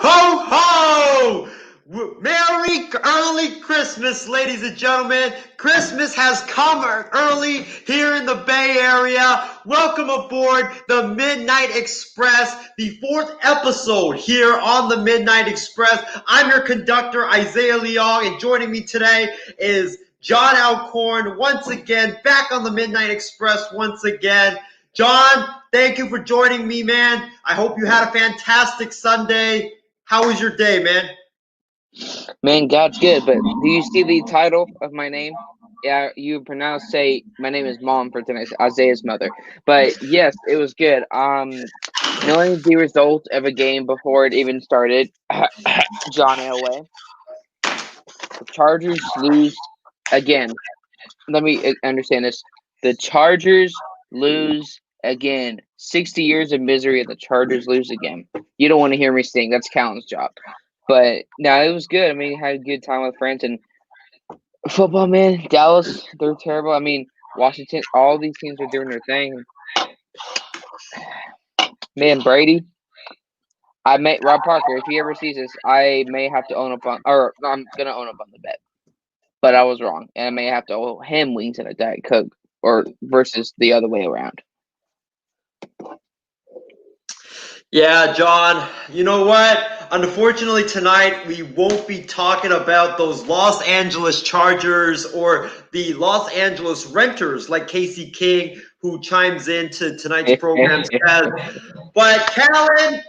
ho, ho! Merry early Christmas, ladies and gentlemen. Christmas has come early here in the Bay Area. Welcome aboard the Midnight Express, the 4th episode here on the Midnight Express. I'm your conductor, Isaiah Leong, and joining me today is John Alcorn, once again, back on the Midnight Express once again. John, thank you for joining me, man. I hope you had a fantastic Sunday. How was your day, man? Man, God's good, but do you see the title of my name? Yeah, you say my name is Mom for tonight, Isaiah's mother. But yes, it was good. Knowing the result of a game before it even started, John Elway, the Chargers lose again. Let me understand this. The Chargers lose again. 60 years of misery and the Chargers lose again. You don't want to hear me sing. That's Callan's job. But no, it was good. I mean, had a good time with friends and football, man. Dallas, they're terrible. I mean, Washington, all these teams are doing their thing. Man, Brady, Rob Parker, if he ever sees this, I may have to I'm gonna own up on the bet. But I was wrong, and I may have to owe him wings and a Diet Coke, or versus the other way around. Yeah, John, you know what? Unfortunately, tonight we won't be talking about those Los Angeles Chargers or the Los Angeles Renters like Casey King, who chimes into tonight's program. But Callan,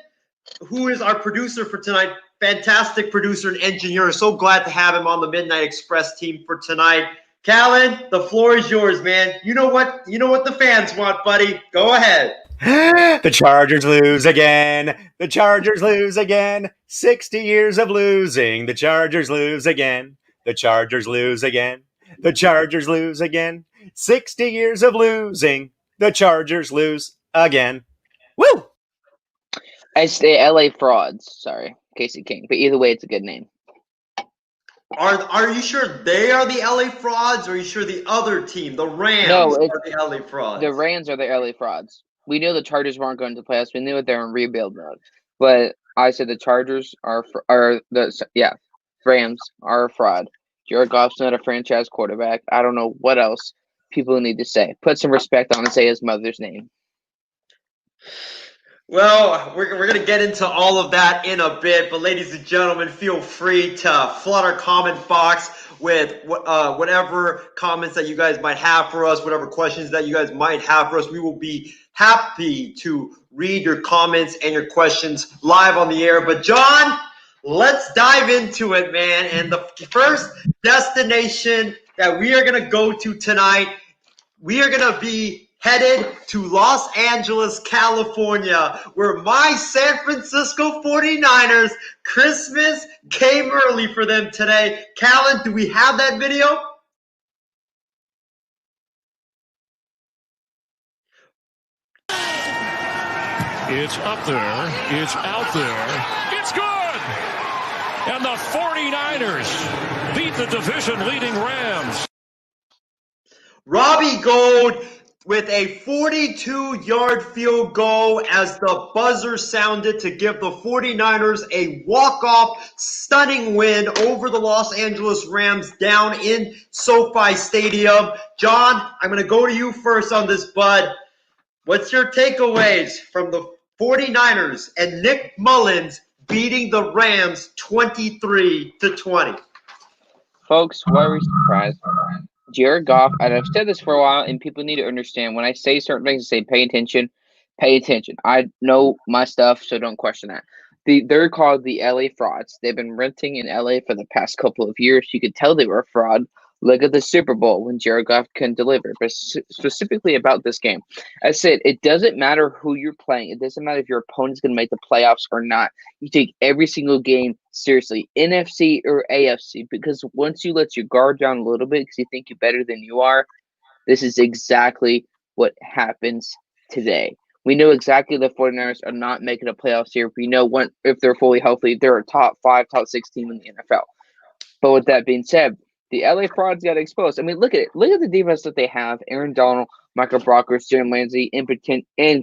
who is our producer for tonight, fantastic producer and engineer. So glad to have him on the Midnight Express team for tonight. Callan, the floor is yours, man. You know what the fans want, buddy. Go ahead. The Chargers lose again. The Chargers lose again. 60 years of losing. The Chargers lose again. The Chargers lose again. The Chargers lose again. 60 years of losing. The Chargers lose again. Woo! It's the LA Frauds. Sorry, Casey King. But either way, it's a good name. Are you sure they are the LA Frauds, or are you sure the other team, the Rams, are the LA Frauds? The Rams are the LA Frauds. We knew the Chargers weren't going to the playoffs. We knew that they're in rebuild mode. But I said the Chargers Rams are a fraud. Jared Goff's not a franchise quarterback. I don't know what else people need to say. Put some respect on Isaiah's mother's name. Well, we're going to get into all of that in a bit, but ladies and gentlemen, feel free to flood our comment box with whatever comments that you guys might have for us, whatever questions that you guys might have for us. We will be happy to read your comments and your questions live on the air. But John, let's dive into it, man. And the first destination that we are going to go to tonight, we are going to be headed to Los Angeles, California, where my San Francisco 49ers, Christmas came early for them today. Callan, do we have that video? It's up there. It's out there. It's good! And the 49ers beat the division-leading Rams. Robbie Gould with a 42-yard field goal as the buzzer sounded to give the 49ers a walk-off stunning win over the Los Angeles Rams down in SoFi Stadium. John, I'm going to go to you first on this, bud. What's your takeaways from the 49ers and Nick Mullins beating the Rams 23-20? Folks, why are we surprised? Jared Goff, and I've said this for a while, and people need to understand, when I say certain things, I say pay attention, pay attention. I know my stuff, so don't question that. They're called the LA Frauds. They've been renting in LA for the past couple of years. You could tell they were a fraud. Look at the Super Bowl when Jared Goff couldn't deliver. But specifically about this game, I said it doesn't matter who you're playing. It doesn't matter if your opponent's going to make the playoffs or not. You take every single game seriously, NFC or AFC, because once you let your guard down a little bit because you think you're better than you are, this is exactly what happens today. We know exactly the 49ers are not making a playoffs here. We know if they're fully healthy, they're a top 5, top 6 team in the NFL. But with that being said, the LA Frauds got exposed. I mean, look at it. Look at the defense that they have. Aaron Donald, Michael Brockers, Jalen Ramsey in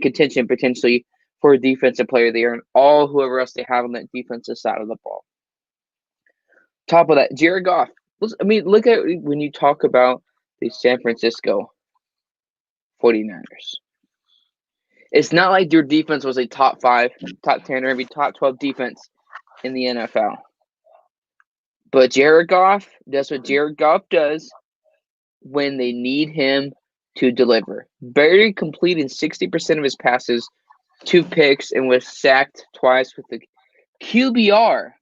contention potentially for Defensive Player of the Year and all whoever else they have on that defensive side of the ball. Top of that, Jared Goff. I mean, look at when you talk about the San Francisco 49ers. It's not like their defense was a top 5, top 10, or maybe top 12 defense in the NFL. But Jared Goff does what Jared Goff does when they need him to deliver. Very complete in 60% of his passes, 2 picks, and was sacked twice with the QBR.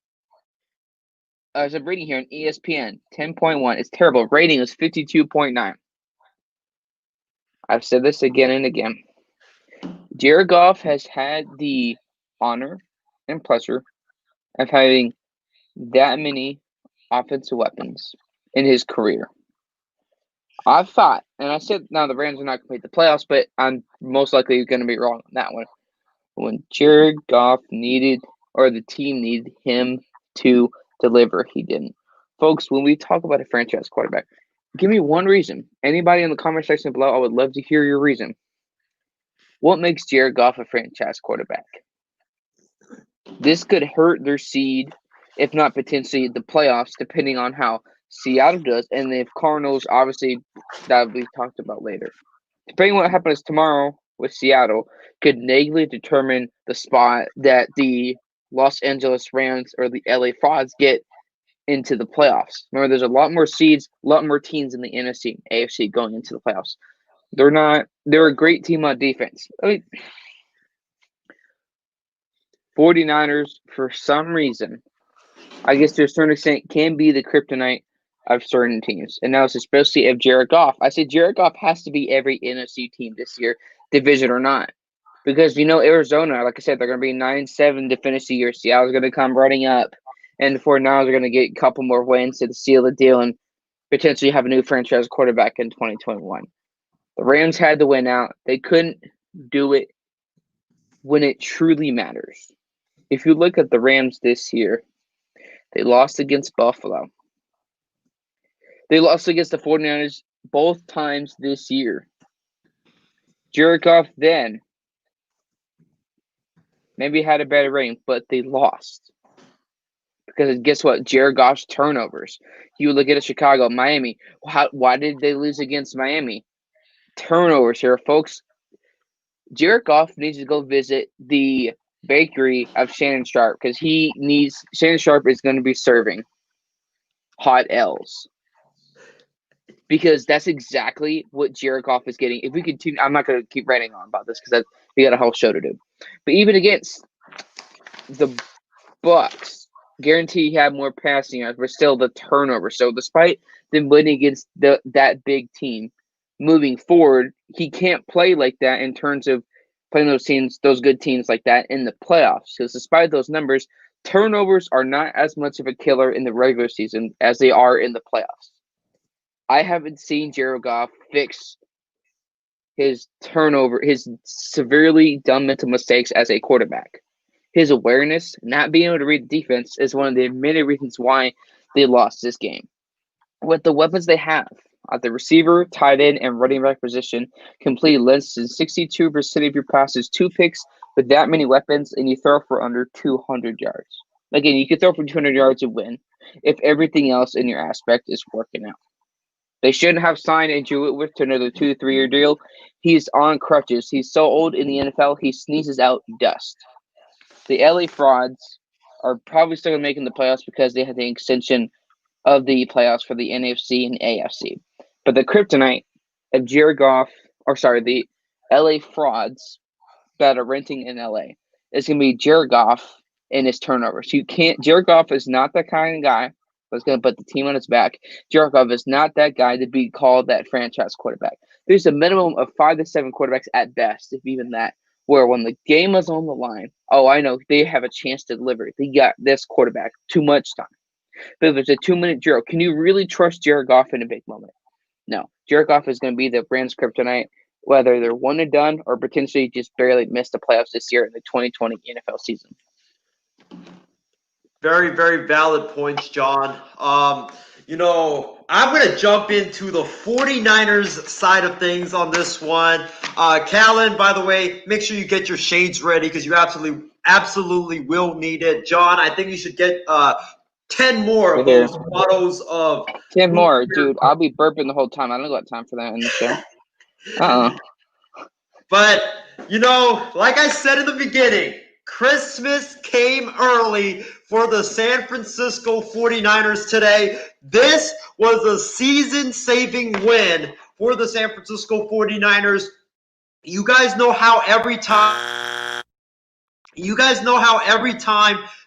As I'm reading here on ESPN, 10.1. It's terrible. Rating is 52.9. I've said this again and again. Jared Goff has had the honor and pleasure of having that many offensive weapons in his career. I've thought, and I said now the Rams are not going to make the playoffs, but I'm most likely going to be wrong on that one. When Jared Goff needed, or the team needed him to deliver, he didn't. Folks, when we talk about a franchise quarterback, give me one reason. Anybody in the comment section below, I would love to hear your reason. What makes Jared Goff a franchise quarterback? This could hurt their seed, if not potentially the playoffs, depending on how Seattle does. And if Cardinals, obviously, that will be talked about later. Depending on what happens tomorrow with Seattle, could negatively determine the spot that the Los Angeles Rams or the LA Frauds get into the playoffs. Remember, there's a lot more seeds, a lot more teams in the NFC, AFC going into the playoffs. They're a great team on defense. I mean, 49ers, for some reason, I guess to a certain extent, can be the kryptonite of certain teams. And now it's especially of Jared Goff. I say Jared Goff has to be every NFC team this year, division or not. Because, Arizona, like I said, they're going to be 9-7 to finish the year. Seattle's going to come running up. And the 49ers are going to get a couple more wins to seal the deal and potentially have a new franchise quarterback in 2021. The Rams had to win out. They couldn't do it when it truly matters. If you look at the Rams this year, they lost against Buffalo. They lost against the 49ers both times this year. Jared Goff then maybe had a better rating, but they lost. Because guess what? Jared Goff's turnovers. You look at Chicago, Miami. Why did they lose against Miami? Turnovers here, folks. Jared Goff needs to go visit the bakery of Shannon Sharp because Shannon Sharp is going to be serving hot L's. Because that's exactly what Jared Goff is getting. If we continue, I'm not going to keep ranting on about this because we got a whole show to do. But even against the Bucs, guarantee he had more passing yards, but still the turnover. So despite them winning against that big team, moving forward, he can't play like that in terms of playing those good teams like that in the playoffs. Because despite those numbers, turnovers are not as much of a killer in the regular season as they are in the playoffs. I haven't seen Jared Goff fix his severely dumb mental mistakes as a quarterback. His awareness, not being able to read the defense, is one of the many reasons why they lost this game. With the weapons they have, at the receiver, tight end, and running back position, complete less than 62% of your passes, 2 picks with that many weapons, and you throw for under 200 yards. Again, you could throw for 200 yards and win if everything else in your aspect is working out. They shouldn't have signed Andrew Whitworth to another 2 to 3 year deal. He's on crutches. He's so old in the NFL, he sneezes out dust. The LA Frauds are probably still going to make the playoffs because they had the extension of the playoffs for the NFC and AFC. But the kryptonite of the LA Frauds that are renting in LA is going to be Jared Goff and his turnovers. Jared Goff is not that kind of guy that's going to put the team on his back. Jared Goff is not that guy to be called that franchise quarterback. There's a minimum of 5 to 7 quarterbacks at best, if even that, where when the game is on the line, I know they have a chance to deliver. They got this quarterback too much time. But if it's a 2-minute drill, can you really trust Jared Goff in a big moment? No. Jared Goff is going to be the Rams' kryptonite, whether they're one and done or potentially just barely miss the playoffs this year in the 2020 NFL season. Very, very valid points, John. I'm going to jump into the 49ers side of things on this one. Callan, by the way, make sure you get your shades ready because you absolutely will need it. John, I think you should get 10 more of those bottles of 10 more, dude. I'll be burping the whole time. I don't got time for that in the show. But, like I said in the beginning, Christmas came early for the San Francisco 49ers today. This was a season-saving win for the San Francisco 49ers. You guys know how every time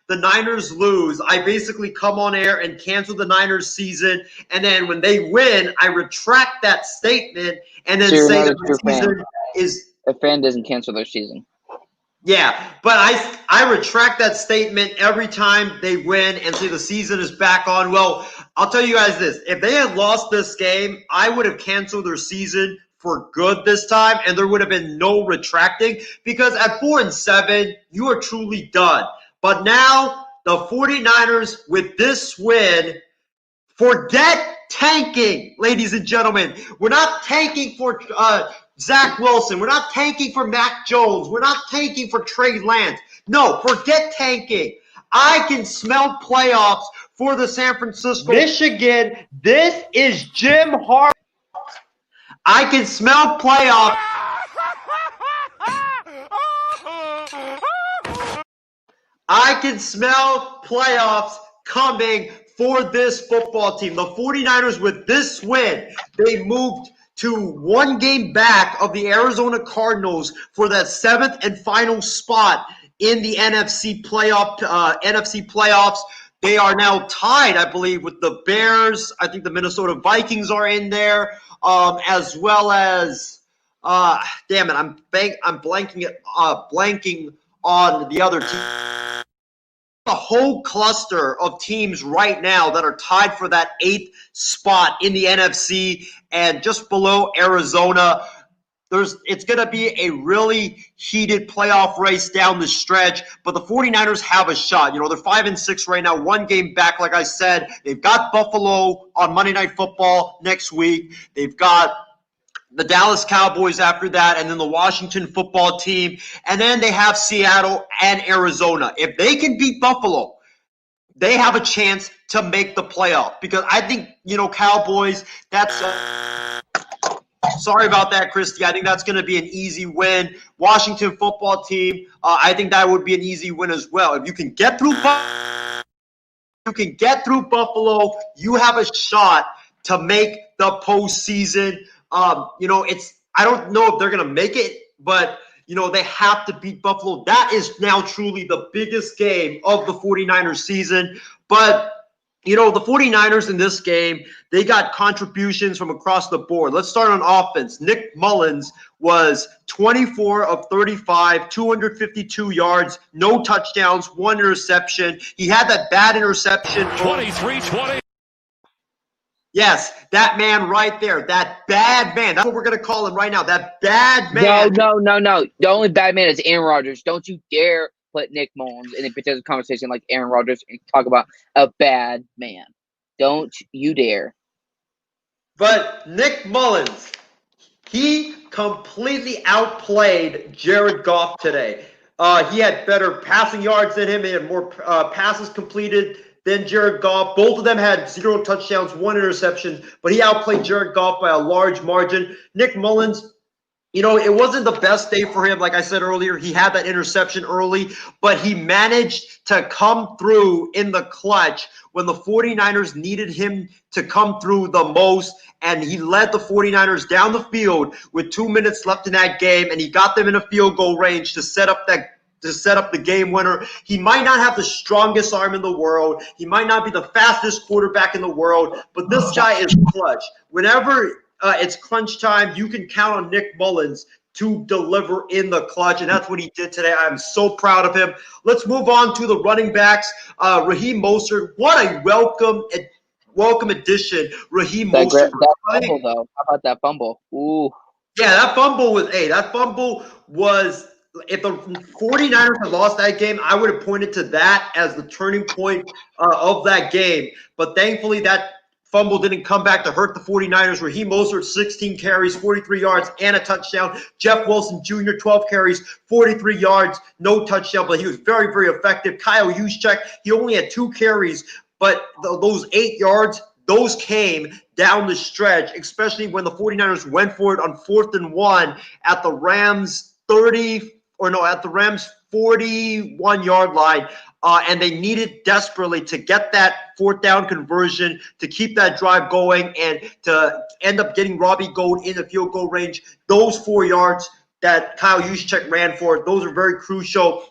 the Niners lose, I basically come on air and cancel the Niners season, and then when they win, I retract that statement and then say that the season is a fan doesn't cancel their season. Yeah, but I retract that statement every time they win and say the season is back on. Well, I'll tell you guys this. If they had lost this game, I would have canceled their season for good this time, and there would have been no retracting because at 4-7, you are truly done. But now the 49ers with this win, forget tanking, ladies and gentlemen. We're not tanking for Zach Wilson. We're not tanking for Mac Jones. We're not tanking for Trey Lance. No, forget tanking. I can smell playoffs for the San Francisco. Michigan, this is Jim Harbaugh. I can smell playoffs. I can smell playoffs coming for this football team. The 49ers, with this win, they moved to one game back of the Arizona Cardinals for that seventh and final spot in the NFC playoffs. They are now tied, I believe, with the Bears. I think the Minnesota Vikings are in there, as well as damn it, I'm blanking on the other team. The whole cluster of teams right now that are tied for that 8th spot in the NFC and just below Arizona. It's going to be a really heated playoff race down the stretch, but the 49ers have a shot. They're 5-6 right now, one game back, like I said. They've got Buffalo on Monday Night Football next week. They've got the Dallas Cowboys after that, and then the Washington football team, and then they have Seattle and Arizona. If they can beat Buffalo, they have a chance to make the playoff because I think, Cowboys, that's sorry about that, Christy. I think that's going to be an easy win. Washington football team, I think that would be an easy win as well. If you can get through Buffalo, you have a shot to make the postseason. I don't know if they're going to make it, but, they have to beat Buffalo. That is now truly the biggest game of the 49ers season. But, the 49ers in this game, they got contributions from across the board. Let's start on offense. Nick Mullins was 24 of 35, 252 yards, no touchdowns, 1 interception. He had that bad interception. 23-20. Yes, that man right there, that bad man. That's what we're going to call him right now, that bad man. No. The only bad man is Aaron Rodgers. Don't you dare put Nick Mullins in a potential conversation like Aaron Rodgers and talk about a bad man. Don't you dare. But Nick Mullins, he completely outplayed Jared Goff today. He had better passing yards than him. He had more passes completed than Jared Goff. Both of them had 0 touchdowns, 1 interception, but he outplayed Jared Goff by a large margin. Nick Mullins, it wasn't the best day for him. Like I said earlier, he had that interception early, but he managed to come through in the clutch when the 49ers needed him to come through the most, and he led the 49ers down the field with 2 minutes left in that game, and he got them in a field goal range to set up the game winner. He might not have the strongest arm in the world. He might not be the fastest quarterback in the world, but this guy is clutch. Whenever it's crunch time, you can count on Nick Mullins to deliver in the clutch, and that's what he did today. I'm so proud of him. Let's move on to the running backs. Raheem Mostert, what a welcome addition, Raheem Mostert. That fumble, though. How about that fumble? Ooh. Yeah, that fumble was if the 49ers had lost that game, I would have pointed to that as the turning point of that game. But thankfully, that fumble didn't come back to hurt the 49ers. Raheem Mostert, 16 carries, 43 yards, and a touchdown. Jeff Wilson Jr., 12 carries, 43 yards, no touchdown, but he was very, very effective. Kyle Juszczyk, he only had 2 carries, but those 8 yards, those came down the stretch, especially when the 49ers went for it on 4th and 1 at the Rams 41-yard line. And they needed desperately to get that 4th down conversion, to keep that drive going, and to end up getting Robbie Gould in the field goal range. Those 4 yards that Kyle Juszczyk ran for, those are very crucial.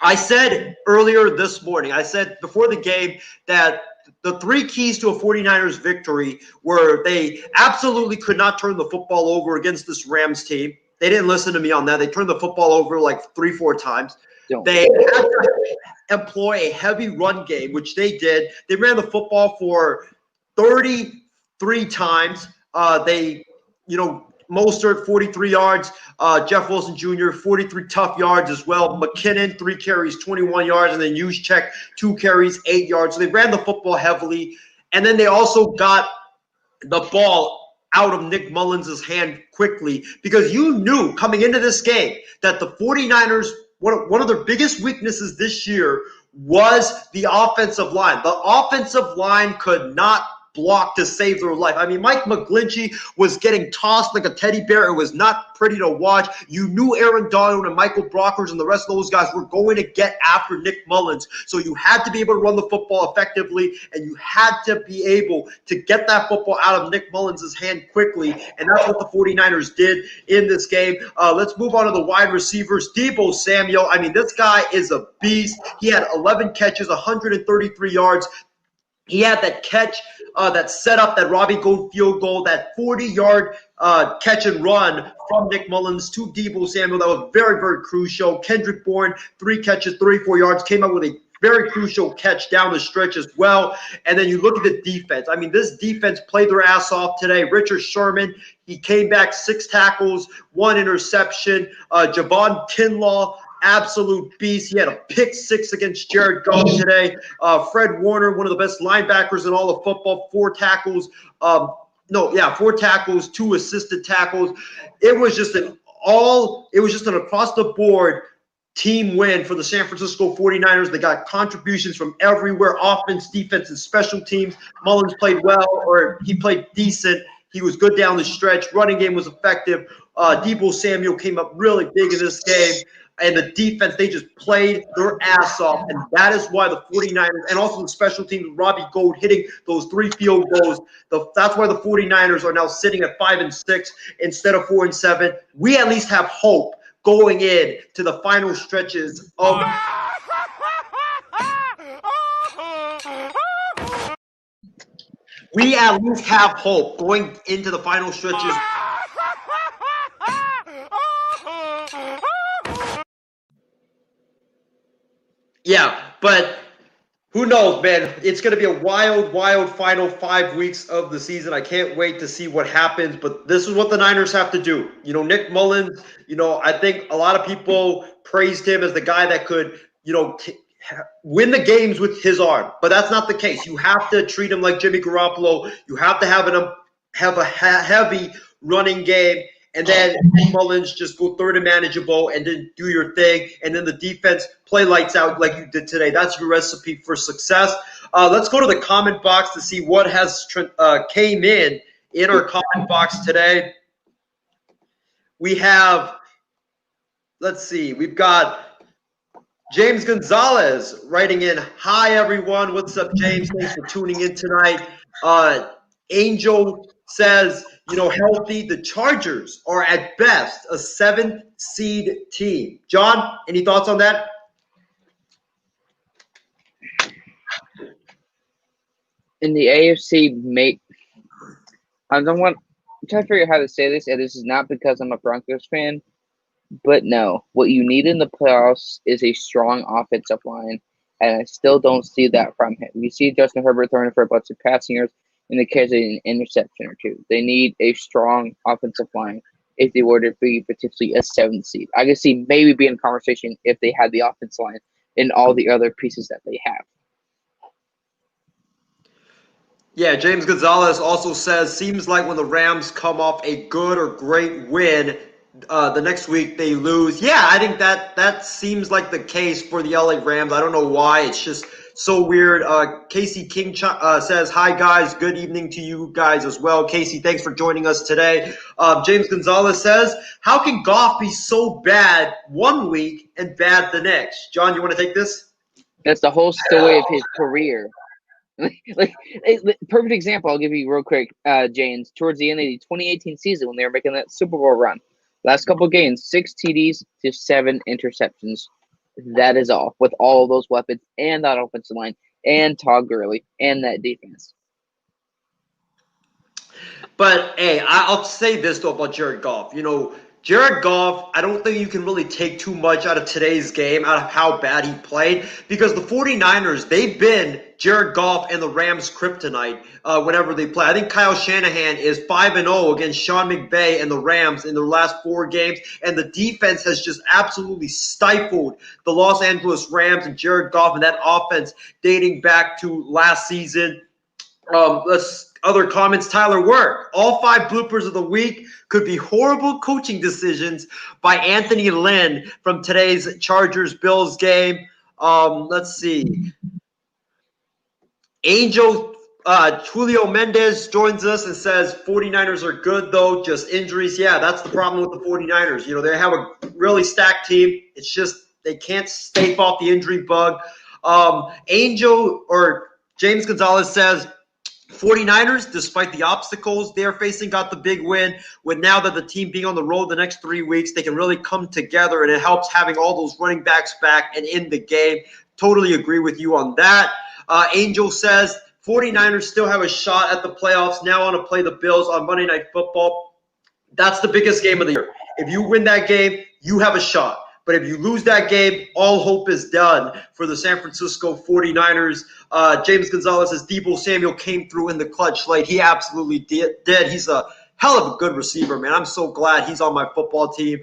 I said earlier this morning, I said before the game that the 3 keys to a 49ers victory were they absolutely could not turn the football over against this Rams team. They didn't listen to me on that. They turned the football over like 3-4 times. They had to employ a heavy run game, which they did. They ran the football for 33 times. Mostert, 43 yards. Jeff Wilson Jr., 43 tough yards as well. McKinnon, 3 carries, 21 yards. And then Juszczyk, 2 carries, 8 yards. So they ran the football heavily. And then they also got the ball out of Nick Mullins' hand quickly, because you knew coming into this game that the 49ers, one of their biggest weaknesses this year was the offensive line. The offensive line could not block to save their life. I mean, Mike McGlinchey was getting tossed like a teddy bear. It was not pretty to watch. You knew Aaron Donald and Michael Brockers and the rest of those guys were going to get after Nick Mullins. So you had to be able to run the football effectively, and you had to be able to get that football out of Nick Mullins' hand quickly, and that's what the 49ers did in this game. Let's move on to the wide receivers. Deebo Samuel, I mean, this guy is a beast. He had 11 catches, 133 yards. He had that catch that set up that Robbie Gould field goal, that 40-yard catch and run from Nick Mullins to Deebo Samuel. That was very, very crucial. Kendrick Bourne, 3 catches, 34 yards, came up with a very crucial catch down the stretch as well. And then you look at the defense. I mean, this defense played their ass off today. Richard Sherman, he came back 6 tackles, 1 interception. Javon Kinlaw, absolute beast. He had a pick 6 against Jared Goff today. Fred Warner, one of the best linebackers in all of football, 4 tackles. 4 tackles, 2 assisted tackles. It was just an across the board team win for the San Francisco 49ers. They got contributions from everywhere, offense, defense, and special teams. Mullins played well, or he played decent. He was good down the stretch. Running game was effective. Deebo Samuel came up really big in this game. And the defense, they just played their ass off. And that is why the 49ers, and also the special teams, Robbie Gould hitting those 3 field goals, that's why the 49ers are now sitting at 5-6 instead of 4-7. We at least have hope going in to the final stretches of we at least have hope going into the final stretches. Yeah, but who knows, man? It's going to be a wild, wild final 5 weeks of the season. I can't wait to see what happens, but this is what the Niners have to do. Nick Mullins, I think a lot of people praised him as the guy that could, win the games with his arm, but that's not the case. You have to treat him like Jimmy Garoppolo. You have to have a heavy running game. And then Mullins just go third and manageable and then do your thing. And then the defense play lights out like you did today. That's your recipe for success. Let's go to the comment box to see what has came in our comment box today. We have, we've got James Gonzalez writing in. Hi, everyone. What's up, James? Thanks for tuning in tonight. Angel says, healthy, the Chargers are at best a 7th seed team. John, any thoughts on that? In the AFC, I'm trying to figure out how to say this, and this is not because I'm a Broncos fan, but no. What you need in the playoffs is a strong offensive line, and I still don't see that from him. You see Justin Herbert throwing for a bunch of passing yards, in the case of an interception or 2. They need a strong offensive line if they were to be potentially a 7th seed. I could see maybe being a conversation if they had the offensive line and all the other pieces that they have. Yeah, James Gonzalez also says, seems like when the Rams come off a good or great win, the next week they lose. Yeah, I think that seems like the case for the LA Rams. I don't know why. It's just so weird. Casey King says, hi, guys. Good evening to you guys as well. Casey, thanks for joining us today. James Gonzalez says, how can Goff be so bad one week and bad the next? John, you want to take this? That's the whole story of his career. Perfect example I'll give you real quick, James. Towards the end of the 2018 season when they were making that Super Bowl run, last couple games, 6 TDs to 7 interceptions. That is all, with all of those weapons and that offensive line and Todd Gurley and that defense. But hey, I'll say this though about Jared Goff. Jared Goff, I don't think you can really take too much out of today's game, out of how bad he played, because the 49ers, they've been Jared Goff and the Rams' kryptonite whenever they play. I think Kyle Shanahan is 5-0 against Sean McVay and the Rams in their last 4 games, and the defense has just absolutely stifled the Los Angeles Rams and Jared Goff and that offense dating back to last season. Other comments, Tyler Work. All 5 bloopers of the week could be horrible coaching decisions by Anthony Lynn from today's Chargers-Bills game. Let's see. Angel Julio Mendez joins us and says 49ers are good, though, just injuries. Yeah, that's the problem with the 49ers. They have a really stacked team. It's just they can't stave off the injury bug. Angel or James Gonzalez says, 49ers, despite the obstacles they're facing, got the big win. With now that the team being on the road the next 3 weeks, they can really come together, and it helps having all those running backs back and in the game. Totally agree with you on that. Angel says 49ers still have a shot at the playoffs. Now want to play the Bills on Monday Night Football. That's the biggest game of the year. If you win that game, you have a shot. But if you lose that game, all hope is done for the San Francisco 49ers. James Gonzalez says Deebo Samuel came through in the clutch late. He absolutely did. He's a hell of a good receiver, man. I'm so glad he's on my football team.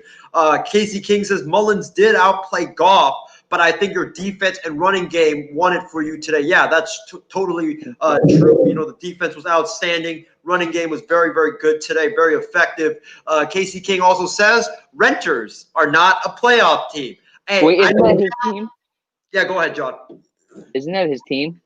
Casey King says Mullins did outplay Goff, but I think your defense and running game won it for you today. Yeah, that's totally true. The defense was outstanding. Running game was very, very good today, very effective. Casey King also says renters are not a playoff team. Hey, wait, isn't that his team? Yeah, go ahead, John. Isn't that his team?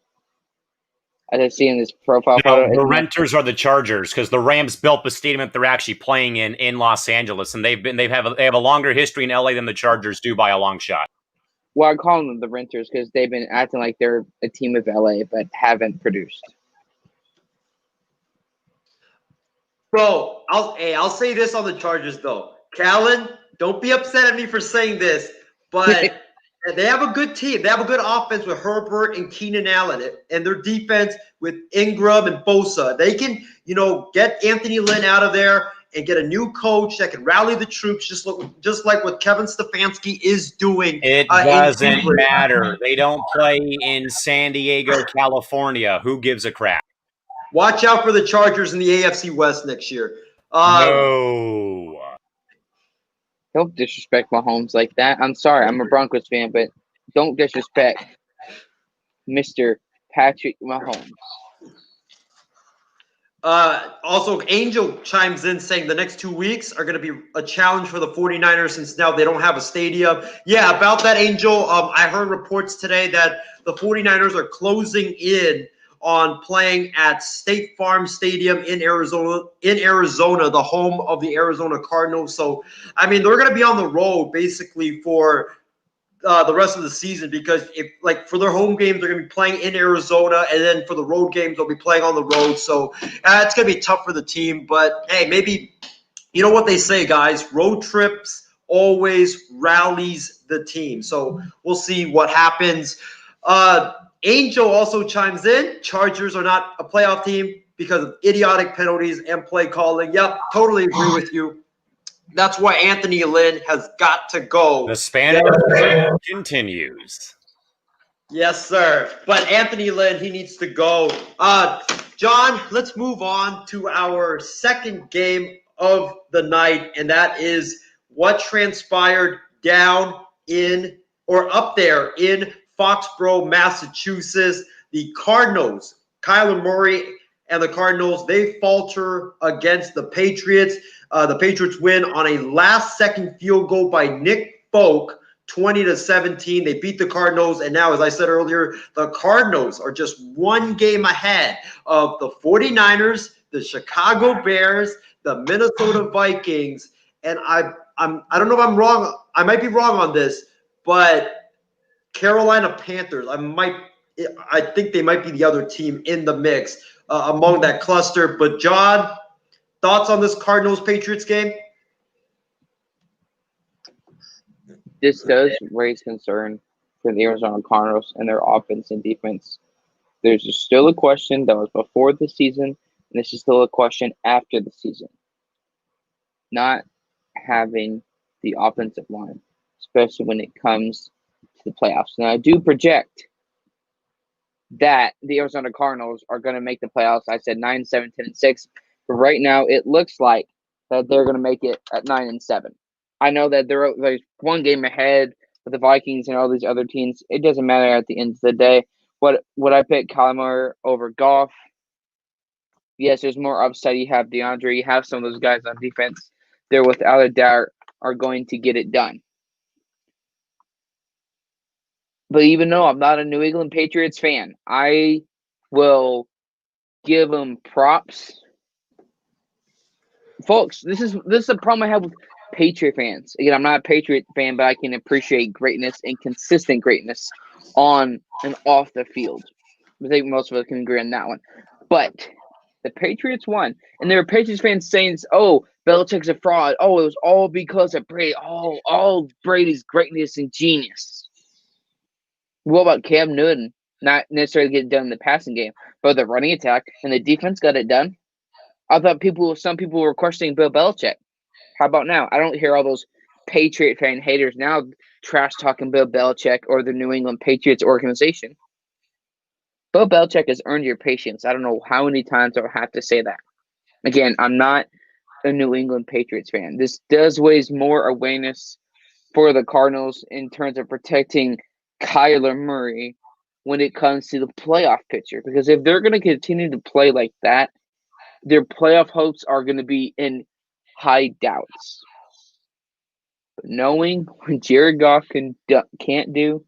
I just see in his profile photo. The renters are the Chargers because the Rams built the stadium that they're actually playing in Los Angeles, and they have a longer history in LA than the Chargers do by a long shot. Well, I call them the renters because they've been acting like they're a team of LA but haven't produced. Bro, I'll say this on the Chargers though. Callan, don't be upset at me for saying this, but they have a good team. They have a good offense with Herbert and Keenan Allen, and their defense with Ingram and Bosa. They can, get Anthony Lynn out of there and get a new coach that can rally the troops, just like what Kevin Stefanski is doing. It doesn't matter. They don't play in San Diego, California. Who gives a crap? Watch out for the Chargers in the AFC West next year. No. Don't disrespect Mahomes like that. I'm sorry. I'm a Broncos fan, but don't disrespect Mr. Patrick Mahomes. Also, Angel chimes in saying the next 2 weeks are going to be a challenge for the 49ers since now they don't have a stadium. Yeah, about that, Angel, I heard reports today that the 49ers are closing in on playing at State Farm Stadium in Arizona, the home of the Arizona Cardinals. So, they're going to be on the road basically for the rest of the season because for their home games, they're going to be playing in Arizona, and then for the road games, they'll be playing on the road. So it's going to be tough for the team. But, hey, maybe you know what they say, guys, road trips always rallies the team. So we'll see what happens. Angel also chimes in. Chargers are not a playoff team because of idiotic penalties and play calling. Yep, totally agree with you. That's why Anthony Lynn has got to go. The Spanish continues. Yes, sir. But Anthony Lynn, he needs to go. John, let's move on to our second game of the night, and that is what transpired down in or up there in Foxborough, Massachusetts. The Cardinals, Kyler Murray and the Cardinals, they falter against the Patriots. The Patriots win on a last-second field goal by Nick Folk, 20-17. They beat the Cardinals, and now, as I said earlier, the Cardinals are just one game ahead of the 49ers, the Chicago Bears, the Minnesota Vikings, and I don't know if I'm wrong. I might be wrong on this, but Carolina Panthers, I think they might be the other team in the mix among that cluster. But John, thoughts on this Cardinals-Patriots game? This does raise concern for the Arizona Cardinals and their offense and defense. There's still a question that was before the season, and this is still a question after the season. Not having the offensive line, especially when it comes to the playoffs. Now, I do project that the Arizona Cardinals are going to make the playoffs. I said 9-7, 10-6, but right now it looks like that they're going to make it at 9-7. I know that there's one game ahead with the Vikings and all these other teams. It doesn't matter at the end of the day. Would I pick Kyler over Goff? Yes, there's more upside. You have DeAndre. You have some of those guys on defense. They're without a doubt are going to get it done. But even though I'm not a New England Patriots fan, I will give them props. Folks, this is a problem I have with Patriot fans. Again, I'm not a Patriot fan, but I can appreciate greatness and consistent greatness on and off the field. I think most of us can agree on that one. But the Patriots won, and there were Patriots fans saying, "Oh, Belichick's a fraud. Oh, it was all because of Brady. Oh, all Brady's greatness and genius." What about Cam Newton? Not necessarily getting done in the passing game, but the running attack and the defense got it done. I thought some people were questioning Bill Belichick. How about now? I don't hear all those Patriot fan haters now trash talking Bill Belichick or the New England Patriots organization. Bill Belichick has earned your patience. I don't know how many times I'll have to say that. Again, I'm not a New England Patriots fan. This does raise more awareness for the Cardinals in terms of protecting Kyler Murray when it comes to the playoff picture. Because if they're going to continue to play like that, their playoff hopes are going to be in high doubts. But knowing what Jared Goff can't do,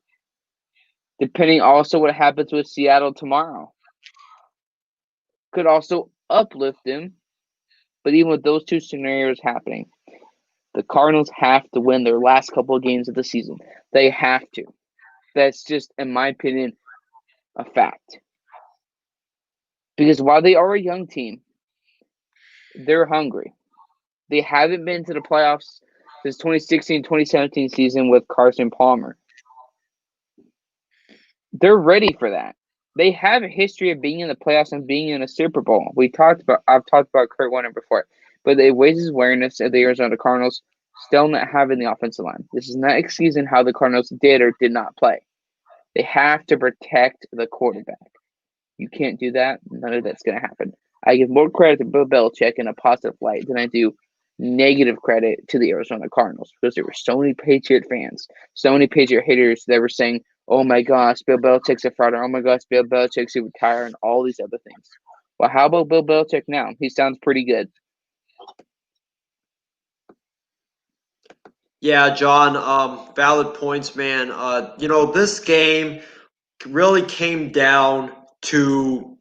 depending also what happens with Seattle tomorrow, could also uplift them. But even with those two scenarios happening, the Cardinals have to win their last couple of games of the season. They have to. That's just, in my opinion, a fact. Because while they are a young team, they're hungry. They haven't been to the playoffs since 2016-2017 season with Carson Palmer. They're ready for that. They have a history of being in the playoffs and being in a Super Bowl. I've talked about Kurt Warner before, but it raises awareness of the Arizona Cardinals still not having the offensive line. This is not excusing how the Cardinals did or did not play. They have to protect the quarterback. You can't do that. None of that's going to happen. I give more credit to Bill Belichick in a positive light than I do negative credit to the Arizona Cardinals, because there were so many Patriot fans, so many Patriot haters that were saying, "Oh my gosh, Bill Belichick's a fraud," or "Oh my gosh, Bill Belichick should retire," and all these other things. Well, how about Bill Belichick now? He sounds pretty good. Yeah, John, valid points, man. This game really came down to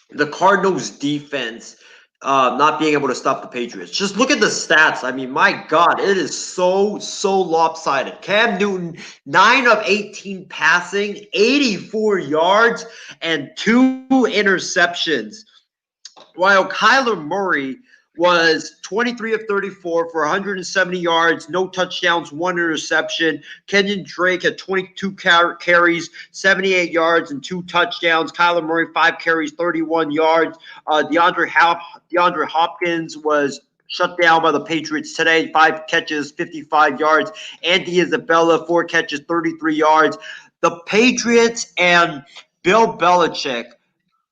the Cardinals' defense not being able to stop the Patriots. Just look at the stats. I mean, my God, it is so lopsided. Cam Newton, 9 of 18 passing, 84 yards, and 2 interceptions. While Kyler Murray was 23 of 34 for 170 yards, no touchdowns, 1 interception. Kenyon Drake had 22 carries, 78 yards, and 2 touchdowns. Kyler Murray, 5 carries, 31 yards. DeAndre Hopkins was shut down by the Patriots today, 5 catches, 55 yards. Andy Isabella, 4 catches, 33 yards. The Patriots and Bill Belichick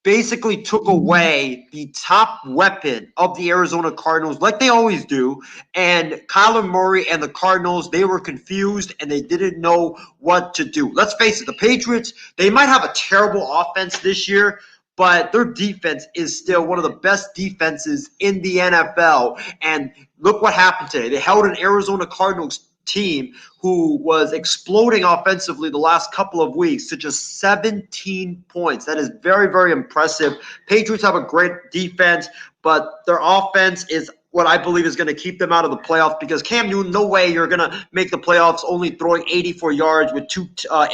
basically took away the top weapon of the Arizona Cardinals like they always do. And Kyler Murray and the Cardinals, they were confused and they didn't know what to do. Let's face it, the Patriots, they might have a terrible offense this year, but their defense is still one of the best defenses in the NFL. And look what happened today. They held an Arizona Cardinals team who was exploding offensively the last couple of weeks to just 17 points. That is very, very impressive. Patriots have a great defense, but their offense is what I believe is going to keep them out of the playoffs, because Cam Newton, no way you're going to make the playoffs only throwing 84 yards with 2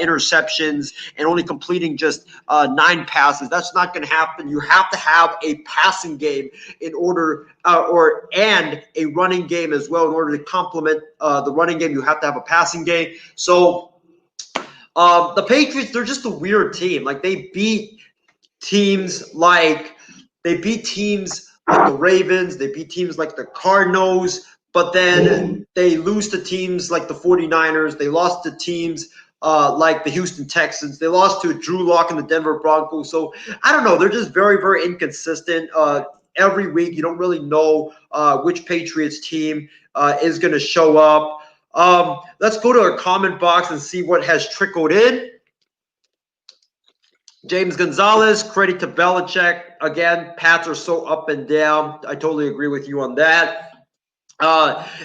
interceptions and only completing just 9 passes. That's not going to happen. You have to have a passing game in order and a running game as well. In order to complement the running game, you have to have a passing game. So the Patriots, they're just a weird team. Like they beat teams like the Ravens, they beat teams like the Cardinals, but then they lose to teams like the 49ers. They lost to teams like the Houston Texans. They lost to Drew Lock and the Denver Broncos. So I don't know. They're just very, very inconsistent. Every week, you don't really know which Patriots team is going to show up. Let's go to our comment box and see what has trickled in. James Gonzalez, credit to Belichick. Again, Pats are so up and down. I totally agree with you on that.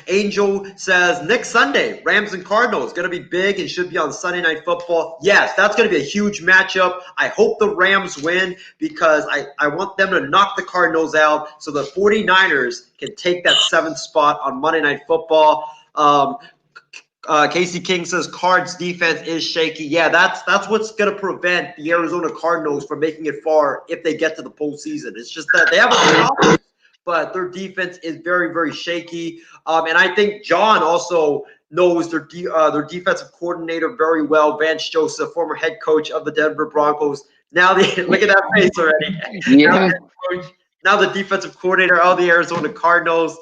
Angel says, next Sunday, Rams and Cardinals, going to be big and should be on Sunday Night Football. Yes, that's going to be a huge matchup. I hope the Rams win because I want them to knock the Cardinals out so the 49ers can take that 7th spot on Monday Night Football. Casey King says Cards defense is shaky. Yeah, that's what's going to prevent the Arizona Cardinals from making it far if they get to the postseason. It's just that they have a good offense, but their defense is very, very shaky. And I think John also knows their defensive coordinator very well, Vance Joseph, former head coach of the Denver Broncos. Now look at that face already. Yeah. Now the defensive coordinator of the Arizona Cardinals.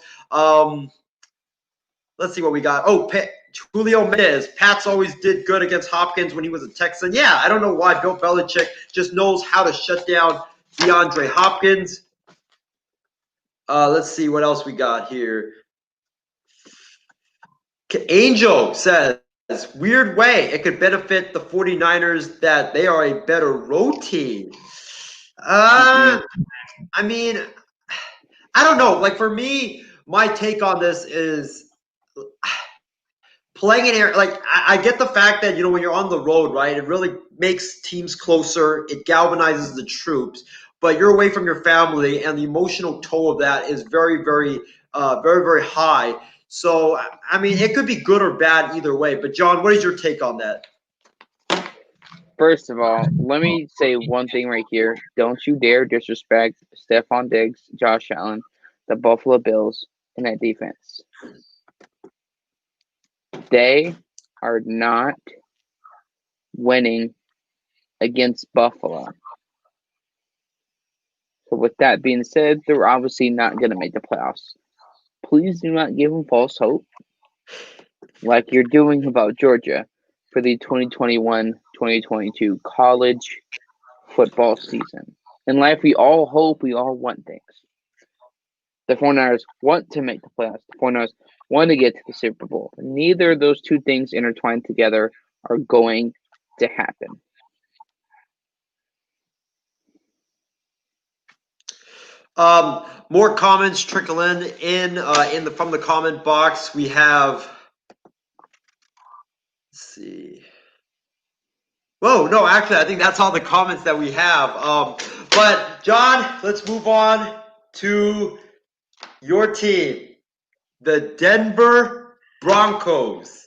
Let's see what we got. Oh, Julio Mendez. Pats always did good against Hopkins when he was a Texan. Yeah, I don't know why Bill Belichick just knows how to shut down DeAndre Hopkins. Let's see what else we got here. Angel says, weird way it could benefit the 49ers that they are a better road team. I mean, I don't know. Like for me, my take on this is playing in air. Like I get the fact that, when you're on the road, right, it really makes teams closer. It galvanizes the troops, but you're away from your family, and the emotional toll of that is very, very, very, very high. So, I mean, it could be good or bad either way. But John, what is your take on that? First of all, let me say one thing right here. Don't you dare disrespect Stephon Diggs, Josh Allen, the Buffalo Bills, and that defense. They are not winning against Buffalo. So with that being said, they're obviously not going to make the playoffs. Please do not give them false hope like you're doing about Georgia for the 2021-2022 college football season. In life, we all hope, we all want things. The 49ers want to make the playoffs. The 49ers want to get to the Super Bowl. Neither of those two things intertwined together are going to happen. More comments trickle in from the comment box. We have, let's see. Whoa, no, actually, I think that's all the comments that we have. But John, let's move on to your team, the Denver Broncos.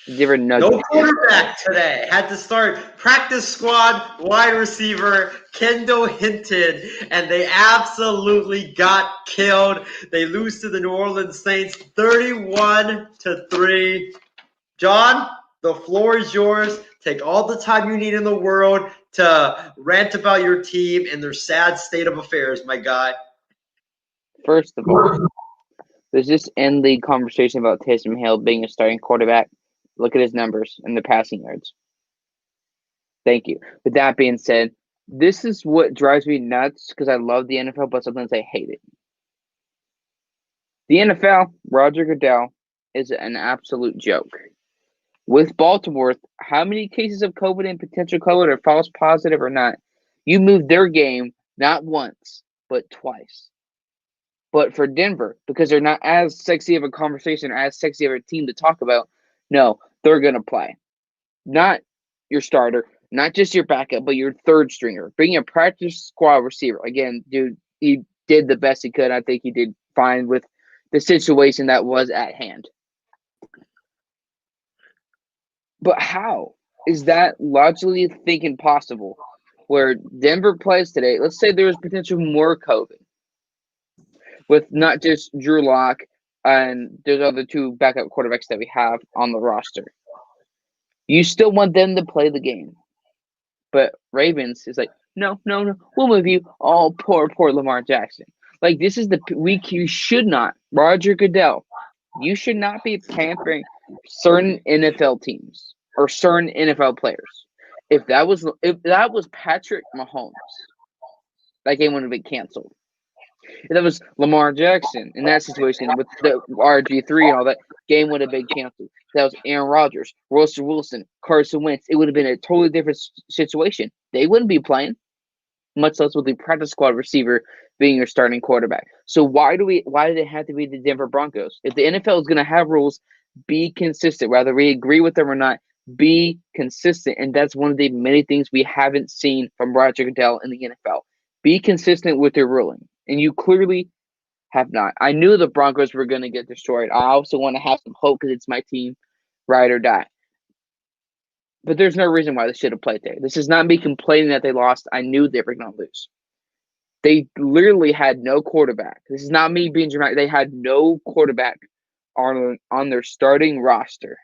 No quarterback today. Had to start practice squad wide receiver Kendall Hinton, and they absolutely got killed. They lose to the New Orleans Saints 31-3. John, the floor is yours. Take all the time you need in the world to rant about your team and their sad state of affairs, my guy. First of all, does this end the conversation about Taysom Hill being a starting quarterback? Look at his numbers and the passing yards. Thank you. With that being said, this is what drives me nuts because I love the NFL, but sometimes I hate it. The NFL, Roger Goodell, is an absolute joke. With Baltimore, how many cases of COVID and potential COVID are false positive or not? You moved their game Not once, but twice. But for Denver, because they're not as sexy of a conversation or as sexy of a team to talk about, no, they're going to play. Not your starter, not just your backup, but your third stringer. Being a practice squad receiver. Again, dude, he did the best he could. I think he did fine with the situation that was at hand. But how is that logically thinking possible where Denver plays today? Let's say there was potential more COVID with not just Drew Lock and there's other two backup quarterbacks that we have on the roster. You still want them to play the game. But Ravens is like, no, we'll move you. Oh, poor Lamar Jackson. Like, this is the week you should not, Roger Goodell, you should not be pampering certain NFL teams or certain NFL players. If that was Patrick Mahomes, that game would have been canceled. If that was Lamar Jackson in that situation with the RG3 and all that, game would have been canceled. If that was Aaron Rodgers, Russell Wilson, Carson Wentz, it would have been a totally different situation. They wouldn't be playing, much less with the practice squad receiver being your starting quarterback. So why did it have to be the Denver Broncos? If the NFL is going to have rules, be consistent. Whether we agree with them or not, be consistent. And that's one of the many things we haven't seen from Roger Goodell in the NFL. Be consistent with your ruling. And you clearly have not. I knew the Broncos were going to get destroyed. I also want to have some hope because it's my team, ride or die. But there's no reason why they should have played there. This is not me complaining that they lost. I knew they were going to lose. They literally had no quarterback. This is not me being dramatic. They had no quarterback on their starting roster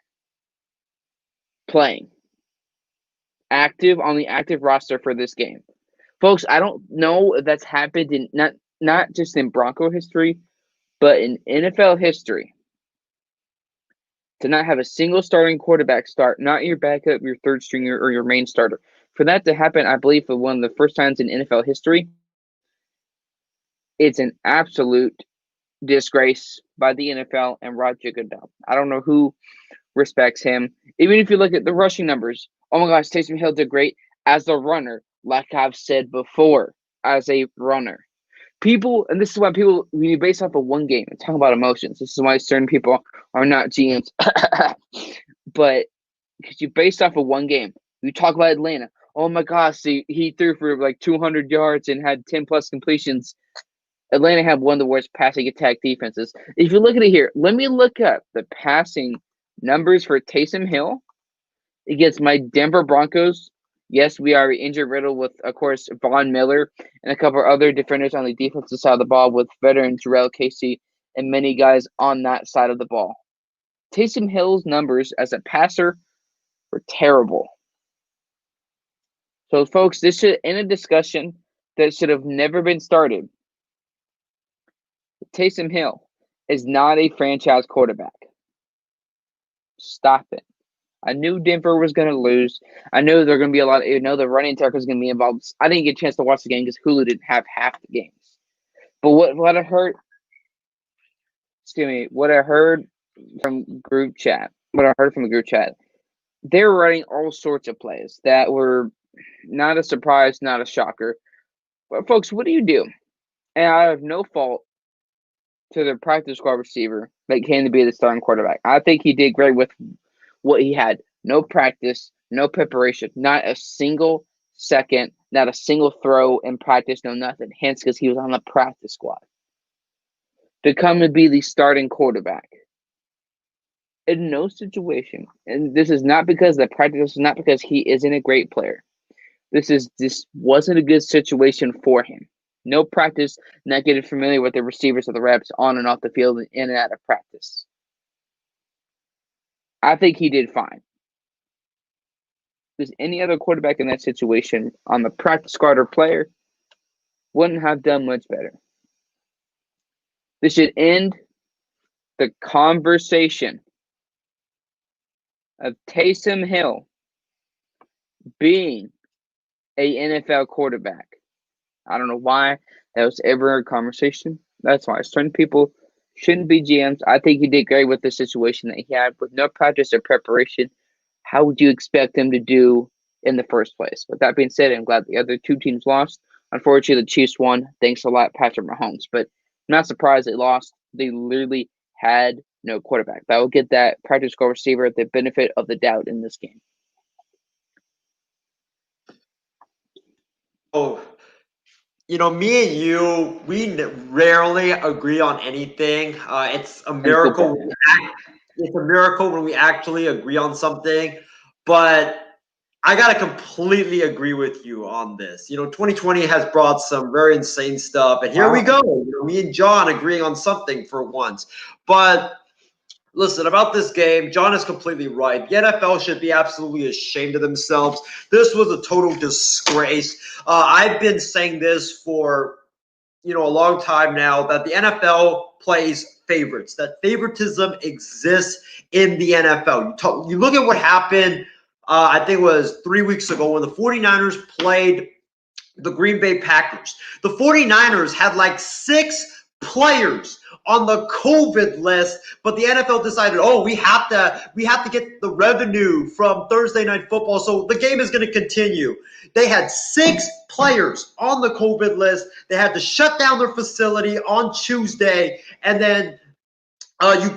playing. On the active roster for this game. Folks, I don't know if that's happened in not just in Bronco history, but in NFL history. To not have a single starting quarterback start, not your backup, your third stringer, or your main starter. For that to happen, I believe for one of the first times in NFL history, it's an absolute disgrace by the NFL and Roger Goodell. I don't know who respects him. Even if you look at the rushing numbers, oh my gosh, Taysom Hill did great as a runner, like I've said before, as a runner. People, and this is why people, when you base off of one game and talk about emotions, this is why certain people are not GMs. But because you based off of one game, you talk about Atlanta. Oh my gosh, he threw for like 200 yards and had 10 plus completions. Atlanta had one of the worst passing attack defenses. If you look at it here, let me look up the passing numbers for Taysom Hill against my Denver Broncos. Yes, we are injured riddled with, of course, Von Miller and a couple other defenders on the defensive side of the ball with veteran Jarrell Casey and many guys on that side of the ball. Taysom Hill's numbers as a passer were terrible. So, folks, this should end a discussion that should have never been started. Taysom Hill is not a franchise quarterback. Stop it. I knew Denver was going to lose. I knew there were going to be the running attack was going to be involved. I didn't get a chance to watch the game because Hulu didn't have half the games. But what I heard from the group chat, they were running all sorts of plays that were not a surprise, not a shocker. But folks, what do you do? And I have no fault to the practice squad receiver that came to be the starting quarterback. I think he did great with what he had. No practice, no preparation, not a single second, not a single throw in practice, no nothing. Hence, because he was on the practice squad. To come and be the starting quarterback. In no situation, and this is not because the practice, this is not because he isn't a great player. This wasn't a good situation for him. No practice, not getting familiar with the receivers or the reps on and off the field and in and out of practice. I think he did fine. Because any other quarterback in that situation on the practice squad or player wouldn't have done much better. This should end the conversation of Taysom Hill being a NFL quarterback. I don't know why that was ever a conversation. That's why certain people shouldn't be GMs. I think he did great with the situation that he had with no practice or preparation. How would you expect him to do in the first place? With that being said, I'm glad the other two teams lost. Unfortunately, the Chiefs won. Thanks a lot, Patrick Mahomes. But I'm not surprised they lost. They literally had no quarterback. That will get that practice squad receiver the benefit of the doubt in this game. Oh, me and you, we rarely agree on anything. It's a miracle. It's a miracle when we actually agree on something. But I gotta completely agree with you on this. 2020 has brought some very insane stuff, and here we go. Me and John agreeing on something for once. But listen, about this game, John is completely right. The NFL should be absolutely ashamed of themselves. This was a total disgrace. I've been saying this for a long time now, that the NFL plays favorites, that favoritism exists in the NFL. You look at what happened, I think it was 3 weeks ago when the 49ers played the Green Bay Packers. The 49ers had like 6 players on the COVID list, but the NFL decided, we have to get the revenue from Thursday Night Football, so the game is going to continue. They had 6 players on the COVID list. They had to shut down their facility on Tuesday, and then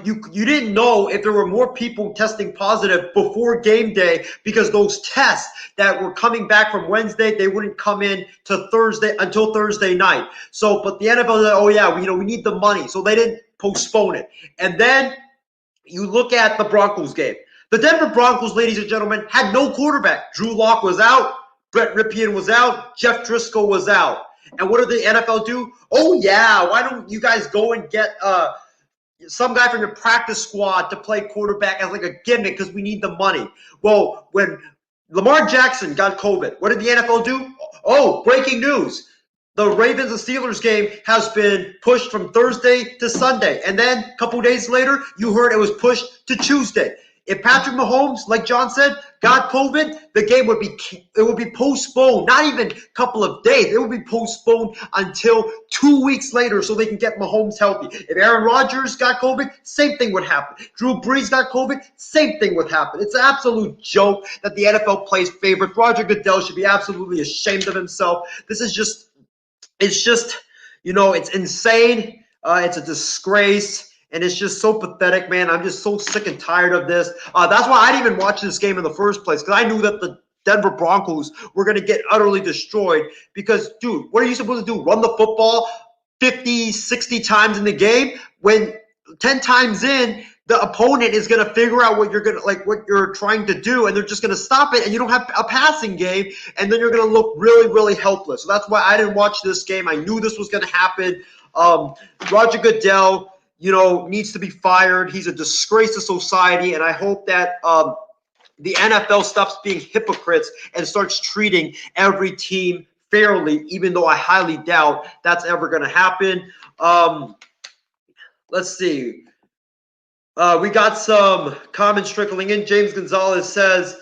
you didn't know if there were more people testing positive before game day, because those tests that were coming back from Wednesday, they wouldn't come in to Thursday until Thursday night. So, but the NFL said, we need the money, so they didn't postpone it. And then you look at the Broncos game. The Denver Broncos, ladies and gentlemen, had no quarterback. Drew Lock was out. Brett Ripien was out. Jeff Driscoll was out. And what did the NFL do? Why don't you guys go and get some guy from your practice squad to play quarterback as like a gimmick because we need the money. Well, when Lamar Jackson got COVID, what did the NFL do? Breaking news. The Ravens and Steelers game has been pushed from Thursday to Sunday. And then a couple days later, you heard it was pushed to Tuesday. If Patrick Mahomes, like John said, got COVID, the game would be postponed. Not even a couple of days. It would be postponed until 2 weeks later so they can get Mahomes healthy. If Aaron Rodgers got COVID, same thing would happen. Drew Brees got COVID, same thing would happen. It's an absolute joke that the NFL plays favorites. Roger Goodell should be absolutely ashamed of himself. It's insane. It's a disgrace. And it's just so pathetic, man. I'm just so sick and tired of this. That's why I didn't even watch this game in the first place, because I knew that the Denver Broncos were going to get utterly destroyed. Because, dude, what are you supposed to do? Run the football 50, 60 times in the game? When 10 times in, the opponent is going to figure out what you're trying to do, and they're just going to stop it, and you don't have a passing game, and then you're going to look really, really helpless. So that's why I didn't watch this game. I knew this was going to happen. Roger Goodell, needs to be fired. He's a disgrace to society, and I hope that the NFL stops being hypocrites and starts treating every team fairly, even though I highly doubt that's ever going to happen. Let's see. We got some comments trickling in. James Gonzalez says,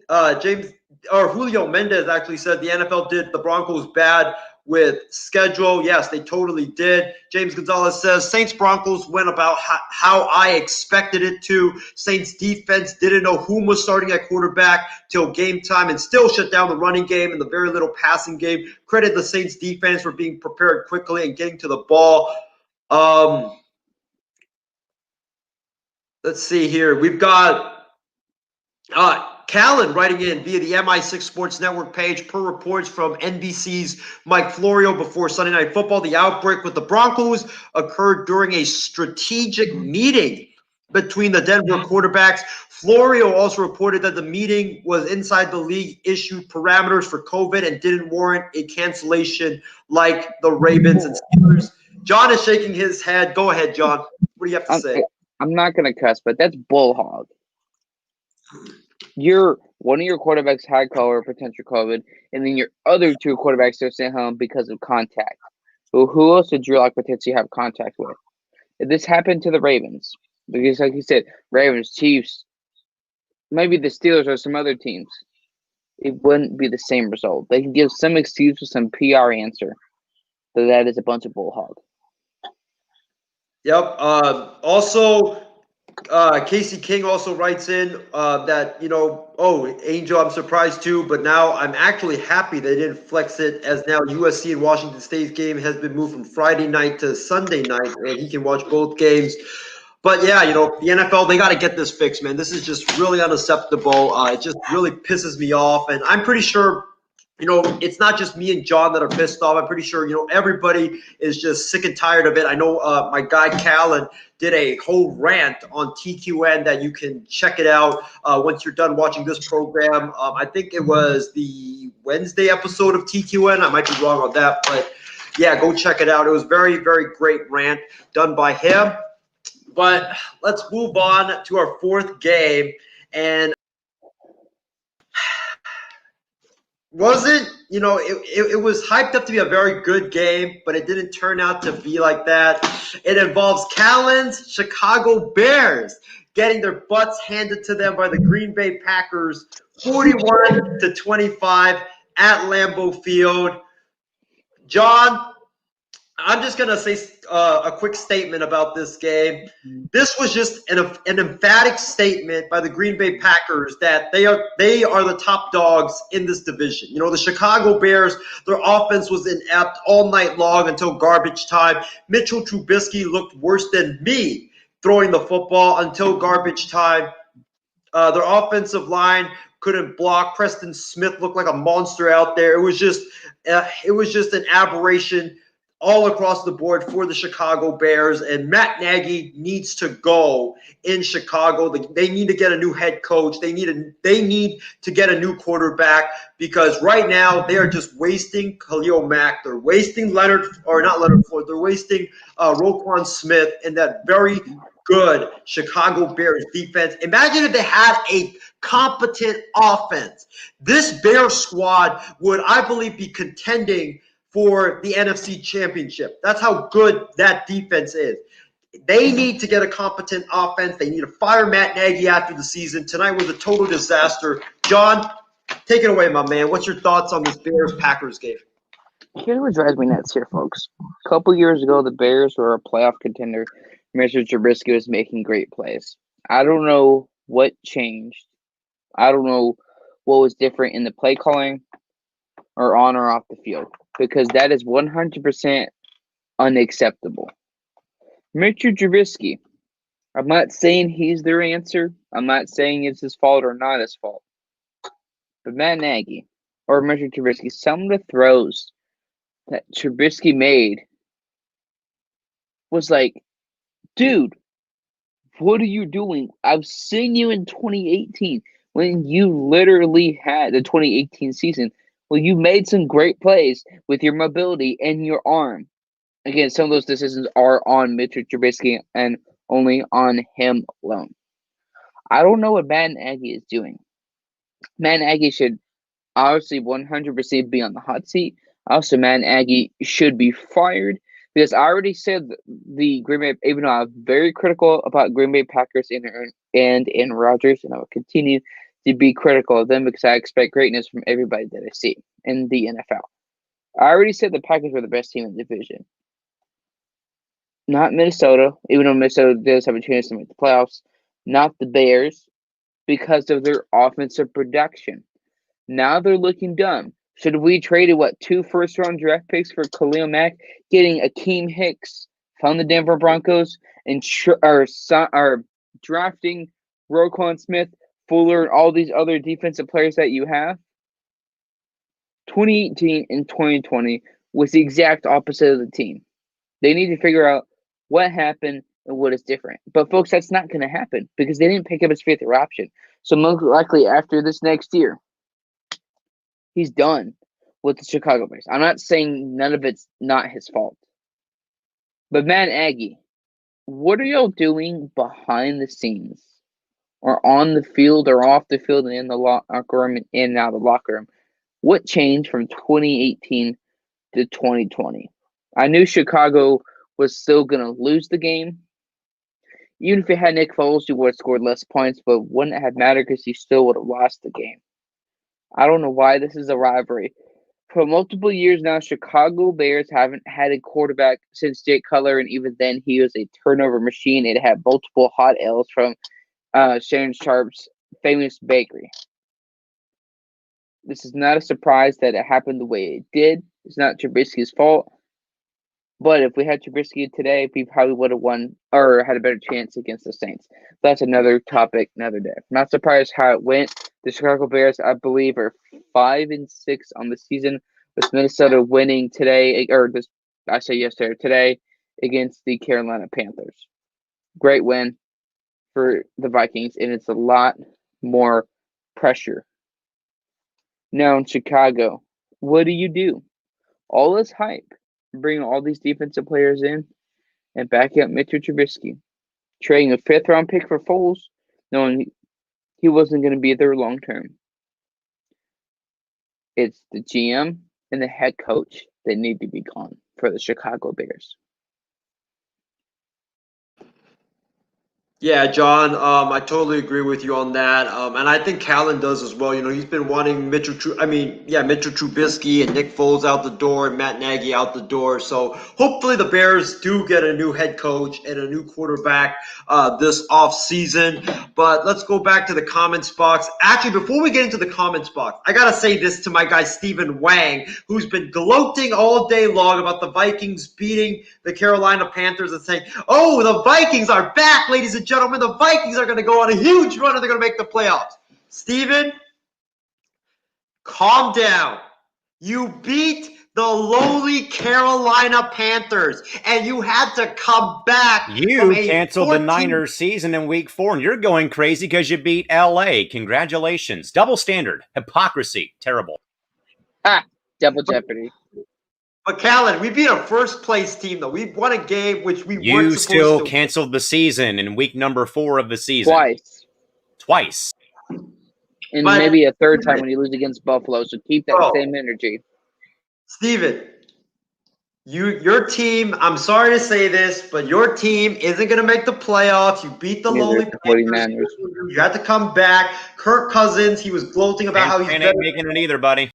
Julio Mendez actually said the NFL did the Broncos bad with schedule. Yes, they totally did. James Gonzalez says Saints-Broncos went about how I expected it to. Saints defense didn't know who was starting at quarterback till game time and still shut down the running game and the very little passing game. Credit the Saints defense for being prepared quickly and getting to the ball. Let's see here. We've got Callan writing in via the MI6 Sports Network page. Per reports from NBC's Mike Florio before Sunday Night Football, the outbreak with the Broncos occurred during a strategic meeting between the Denver quarterbacks. Florio also reported that the meeting was inside the league-issued parameters for COVID and didn't warrant a cancellation like the Ravens and Steelers. John is shaking his head. Go ahead, John. What do you have to say? I'm not going to cuss, but that's bull hog. One of your quarterbacks had COVID, potential COVID, and then your other 2 quarterbacks are sent home because of contact. Well, who else did Drew Lock potentially have contact with? If this happened to the Ravens, because like you said, Ravens, Chiefs, maybe the Steelers or some other teams, it wouldn't be the same result. They can give some excuse or some PR answer, but that is a bunch of bull hog. Yep. Also, Casey King also writes in that, Angel, I'm surprised too, but now I'm actually happy they didn't flex it, as now USC and Washington State's game has been moved from Friday night to Sunday night, and he can watch both games. But yeah, the NFL, they got to get this fixed, man. This is just really unacceptable. It just really pisses me off, and I'm pretty sure it's not just me and John that are pissed off. I'm pretty sure, everybody is just sick and tired of it. I know my guy Callan did a whole rant on TQN that you can check it out once you're done watching this program. I think it was the Wednesday episode of TQN. I might be wrong on that, but yeah, go check it out. It was very, very great rant done by him. But let's move on to our fourth game. And wasn't, it was hyped up to be a very good game, but it didn't turn out to be like that. It involves Callan's Chicago Bears getting their butts handed to them by the Green Bay Packers 41-25 at Lambeau Field. John, I'm just going to say a quick statement about this game. This was just an emphatic statement by the Green Bay Packers that they are the top dogs in this division. The Chicago Bears, their offense was inept all night long until garbage time. Mitchell Trubisky looked worse than me throwing the football until garbage time. Their offensive line couldn't block. Preston Smith looked like a monster out there. It was just an aberration all across the board for the Chicago Bears, and Matt Nagy needs to go in Chicago. They need to get a new head coach. They need to get a new quarterback, because right now they are just wasting Khalil Mack. They're wasting Leonard Floyd. They're wasting Roquan Smith in that very good Chicago Bears defense. Imagine if they had a competent offense. This Bears squad would, I believe, be contending for the NFC Championship. That's how good that defense is. They need to get a competent offense. They need to fire Matt Nagy after the season. Tonight was a total disaster. John, take it away, my man. What's your thoughts on this Bears-Packers game? Here's what drives me nuts here, folks. A couple years ago, the Bears were a playoff contender. Mr. Trubisky was making great plays. I don't know what changed. I don't know what was different in the play calling or on or off the field, because that is 100% unacceptable. Mitchell Trubisky, I'm not saying he's their answer. I'm not saying it's his fault or not his fault. But Matt Nagy or Mitchell Trubisky, some of the throws that Trubisky made was like, dude, what are you doing? I've seen you in 2018 when you literally had the 2018 season. Well, you made some great plays with your mobility and your arm. Again, some of those decisions are on Mitchell Trubisky and only on him alone. I don't know what Matt Nagy is doing. Matt Nagy should obviously 100% be on the hot seat. Also, Matt Nagy should be fired, because I already said the Green Bay, even though I'm very critical about Green Bay Packers and Aaron Rodgers, and I will continue to be critical of them because I expect greatness from everybody that I see in the NFL. I already said the Packers were the best team in the division. Not Minnesota, even though Minnesota does have a chance to make the playoffs. Not the Bears, because of their offensive production. Now they're looking dumb. Should we traded 2 first-round draft picks for Khalil Mack, getting Akeem Hicks from the Denver Broncos, and drafting Roquan Smith, Fuller, and all these other defensive players that you have? 2018 and 2020 was the exact opposite of the team. They need to figure out what happened and what is different. But, folks, that's not going to happen because they didn't pick up his 5th option. So, most likely after this next year, he's done with the Chicago Bears. I'm not saying none of it's not his fault. But Matt Nagy, what are y'all doing behind the scenes, or on the field, or off the field, and in the locker room, and in and out of the locker room? What changed from 2018 to 2020? I knew Chicago was still going to lose the game. Even if you had Nick Foles, you would have scored less points, but wouldn't have mattered because you still would have lost the game. I don't know why this is a rivalry For multiple years now, Chicago Bears haven't had a quarterback since Jake Cutler, and even then, he was a turnover machine. It had multiple hot L's from Shannon Sharp's famous bakery. This is not a surprise that it happened the way it did. It's not Trubisky's fault. But if we had Trubisky today, we probably would have won or had a better chance against the Saints. That's another topic, another day. I'm not surprised how it went. The Chicago Bears, I believe, are 5-6 on the season, with Minnesota winning today, today against the Carolina Panthers. Great win for the Vikings, and it's a lot more pressure. Now in Chicago, what do? All this hype, bringing all these defensive players in and backing up Mitchell Trubisky, trading a 5th-round pick for Foles, knowing he wasn't going to be there long term. It's the GM and the head coach that need to be gone for the Chicago Bears. Yeah, John, I totally agree with you on that, and I think Callan does as well. He's been wanting Mitchell Trubisky and Nick Foles out the door and Matt Nagy out the door. So hopefully the Bears do get a new head coach and a new quarterback this offseason. But let's go back to the comments box. Actually, before we get into the comments box, I got to say this to my guy Stephen Wang, who's been gloating all day long about the Vikings beating the Carolina Panthers and saying, oh, the Vikings are back, ladies and gentlemen. The Vikings are going to go on a huge run and they're going to make the playoffs. Steven, calm down. You beat the lowly Carolina Panthers, and you had to come back. You canceled the Niners season in week 4, and you're going crazy because you beat LA. Congratulations. Double standard. Hypocrisy. Terrible. Double jeopardy. But Callan, we beat a first-place team, though. We won a game which we weren't supposed to. You still canceled the season in week number 4 of the season. Twice. And maybe a third time when you lose against Buffalo, so keep that same energy. Steven, your team, I'm sorry to say this, but your team isn't going to make the playoffs. You beat the lowly Panthers. You had to come back. Kirk Cousins, he was gloating about how he's ain't making it either, buddy.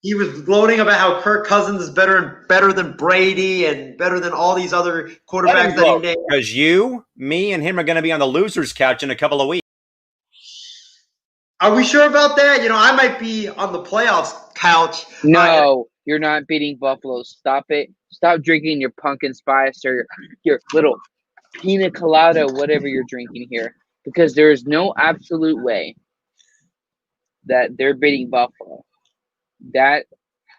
He was gloating about how Kirk Cousins is better than Brady and better than all these other quarterbacks that he named. Because you, me, and him are going to be on the loser's couch in a couple of weeks. Are we sure about that? I might be on the playoffs couch. No, you're not beating Buffalo. Stop it. Stop drinking your pumpkin spice or your little pina colada, whatever you're drinking here. Because there is no absolute way that they're beating Buffalo. That,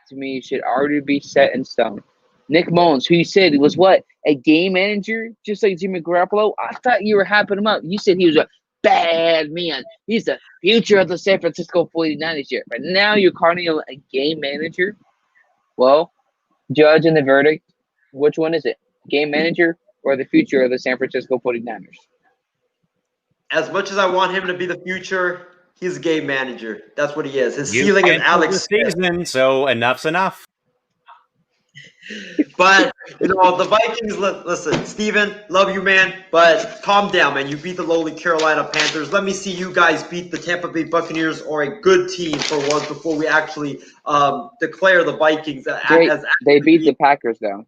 to me, should already be set in stone. Nick Mullins, who you said was a game manager, just like Jimmy Garoppolo? I thought you were hyping him up. You said he was a bad man. He's the future of the San Francisco 49ers here. But now you're calling him a game manager? Well, judge in the verdict, which one is it? Game manager or the future of the San Francisco 49ers? As much as I want him to be the future, he's a game manager. That's what he is. His ceiling is Alex season, so enough's enough. But, the Vikings, listen, Steven, love you, man, but calm down, man. You beat the lowly Carolina Panthers. Let me see you guys beat the Tampa Bay Buccaneers or a good team for once before we actually declare the Vikings They beat the Packers, though.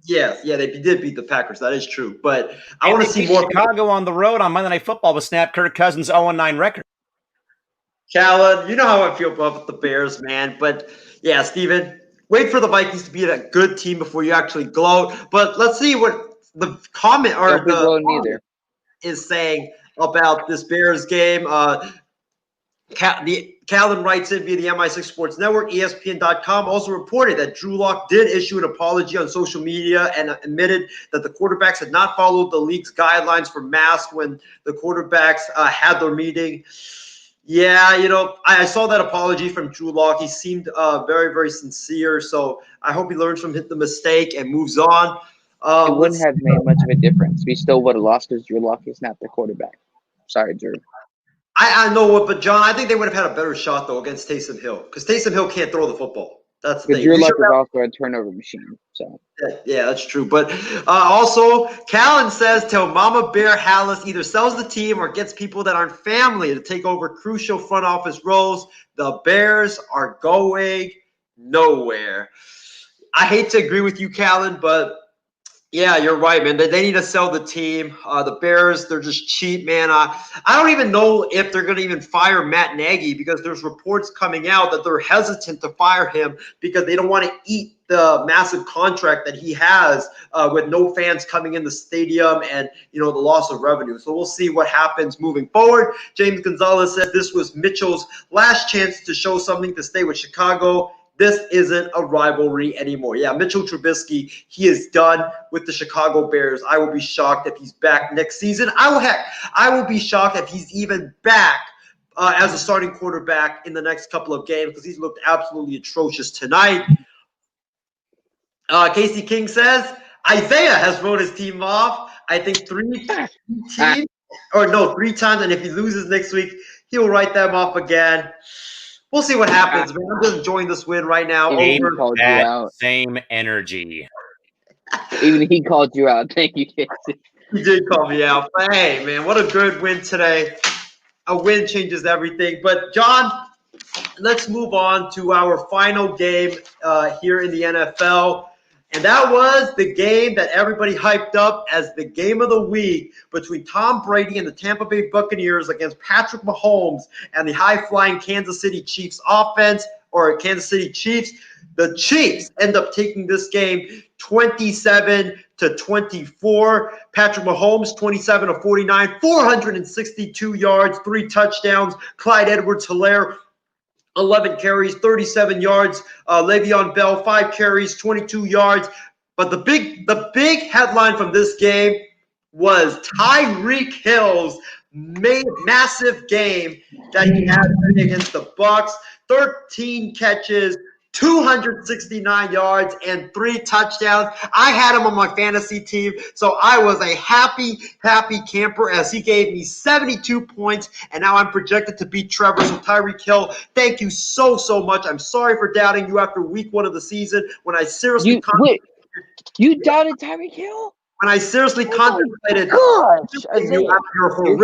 Yes, they did beat the Packers. That is true. But I want to see more. Chicago on the road on Monday Night Football with snap Kirk Cousins' 0-9 record. Callan, you know how I feel about the Bears, man. But, yeah, Steven, wait for the Vikings to beat a good team before you actually gloat. But let's see what the comment is saying about this Bears game. Callan writes in via the MI6 Sports Network. ESPN.com also reported that Drew Lock did issue an apology on social media and admitted that the quarterbacks had not followed the league's guidelines for masks when the quarterbacks had their meeting. Yeah, I saw that apology from Drew Lock. He seemed very, very sincere. So I hope he learns from the mistake and moves on. It wouldn't have made much of a difference. We still would have lost because Drew Lock is not the quarterback. Sorry, Drew. I know, but John, I think they would have had a better shot, though, against Taysom Hill. Because Taysom Hill can't throw the football. That's the thing. Drew Lock is also a turnover machine. So Yeah, that's true. But also, Callan says, till Mama Bear Hallis either sells the team or gets people that aren't family to take over crucial front office roles, the Bears are going nowhere. I hate to agree with you, Callan, but yeah, you're right, man. They need to sell the team. The Bears, they're just cheap, man. I don't even know if they're going to even fire Matt Nagy because there's reports coming out that they're hesitant to fire him because they don't want to eat the massive contract that he has with no fans coming in the stadium and, the loss of revenue. So we'll see what happens moving forward. James Gonzalez said this was Mitchell's last chance to show something to stay with Chicago. This isn't a rivalry anymore. Yeah, Mitchell Trubisky, he is done with the Chicago Bears. I will be shocked if he's back next season. I will be shocked if he's even back as a starting quarterback in the next couple of games because he's looked absolutely atrocious tonight. Casey King says, Isaiah has wrote his team off. I think three times, and if he loses next week, he'll write them off again. We'll see what happens, man. I'm just enjoying this win right now. Called that you out. Same energy. Even he called you out. Thank you, Casey. He did call me out. But hey, man, what a good win today. A win changes everything. But, John, let's move on to our final game here in the NFL. And that was the game that everybody hyped up as the game of the week between Tom Brady and the Tampa Bay Buccaneers against Patrick Mahomes and the high-flying Kansas City Chiefs offense, or Kansas City Chiefs. The Chiefs end up taking this game 27-24. Patrick Mahomes, 27-49, 462 yards, 3 touchdowns. Clyde Edwards-Helaire, 11 carries, 37 yards. Le'Veon Bell, 5 carries, 22 yards. But the big headline from this game was Tyreek Hill's massive game that he had against the Bucs. 13 catches, 269 yards, and 3 touchdowns. I had him on my fantasy team, so I was a happy camper as he gave me 72 points, and now I'm projected to beat Trevor. So Tyreek Hill, thank you so much. I'm sorry for doubting you after week 1 of the season when I seriously you doubted Tyreek Hill? When I seriously contemplated your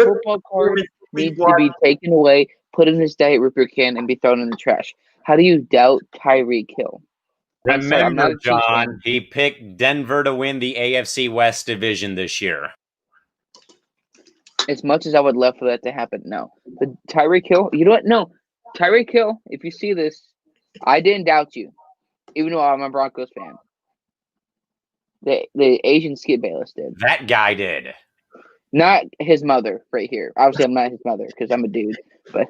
football card needs to be taken away, put in his Diet Ripper can, and be thrown in the trash. How do you doubt Tyreek Hill? Remember, John, he picked Denver to win the AFC West division this year. As much as I would love for that to happen, no. But Tyreek Hill, you know what? No. Tyreek Hill, if you see this, I didn't doubt you, even though I'm a Broncos fan. The Asian Skip Bayless did. That guy did. Not his mother right here. Obviously, I'm not his mother because I'm a dude. But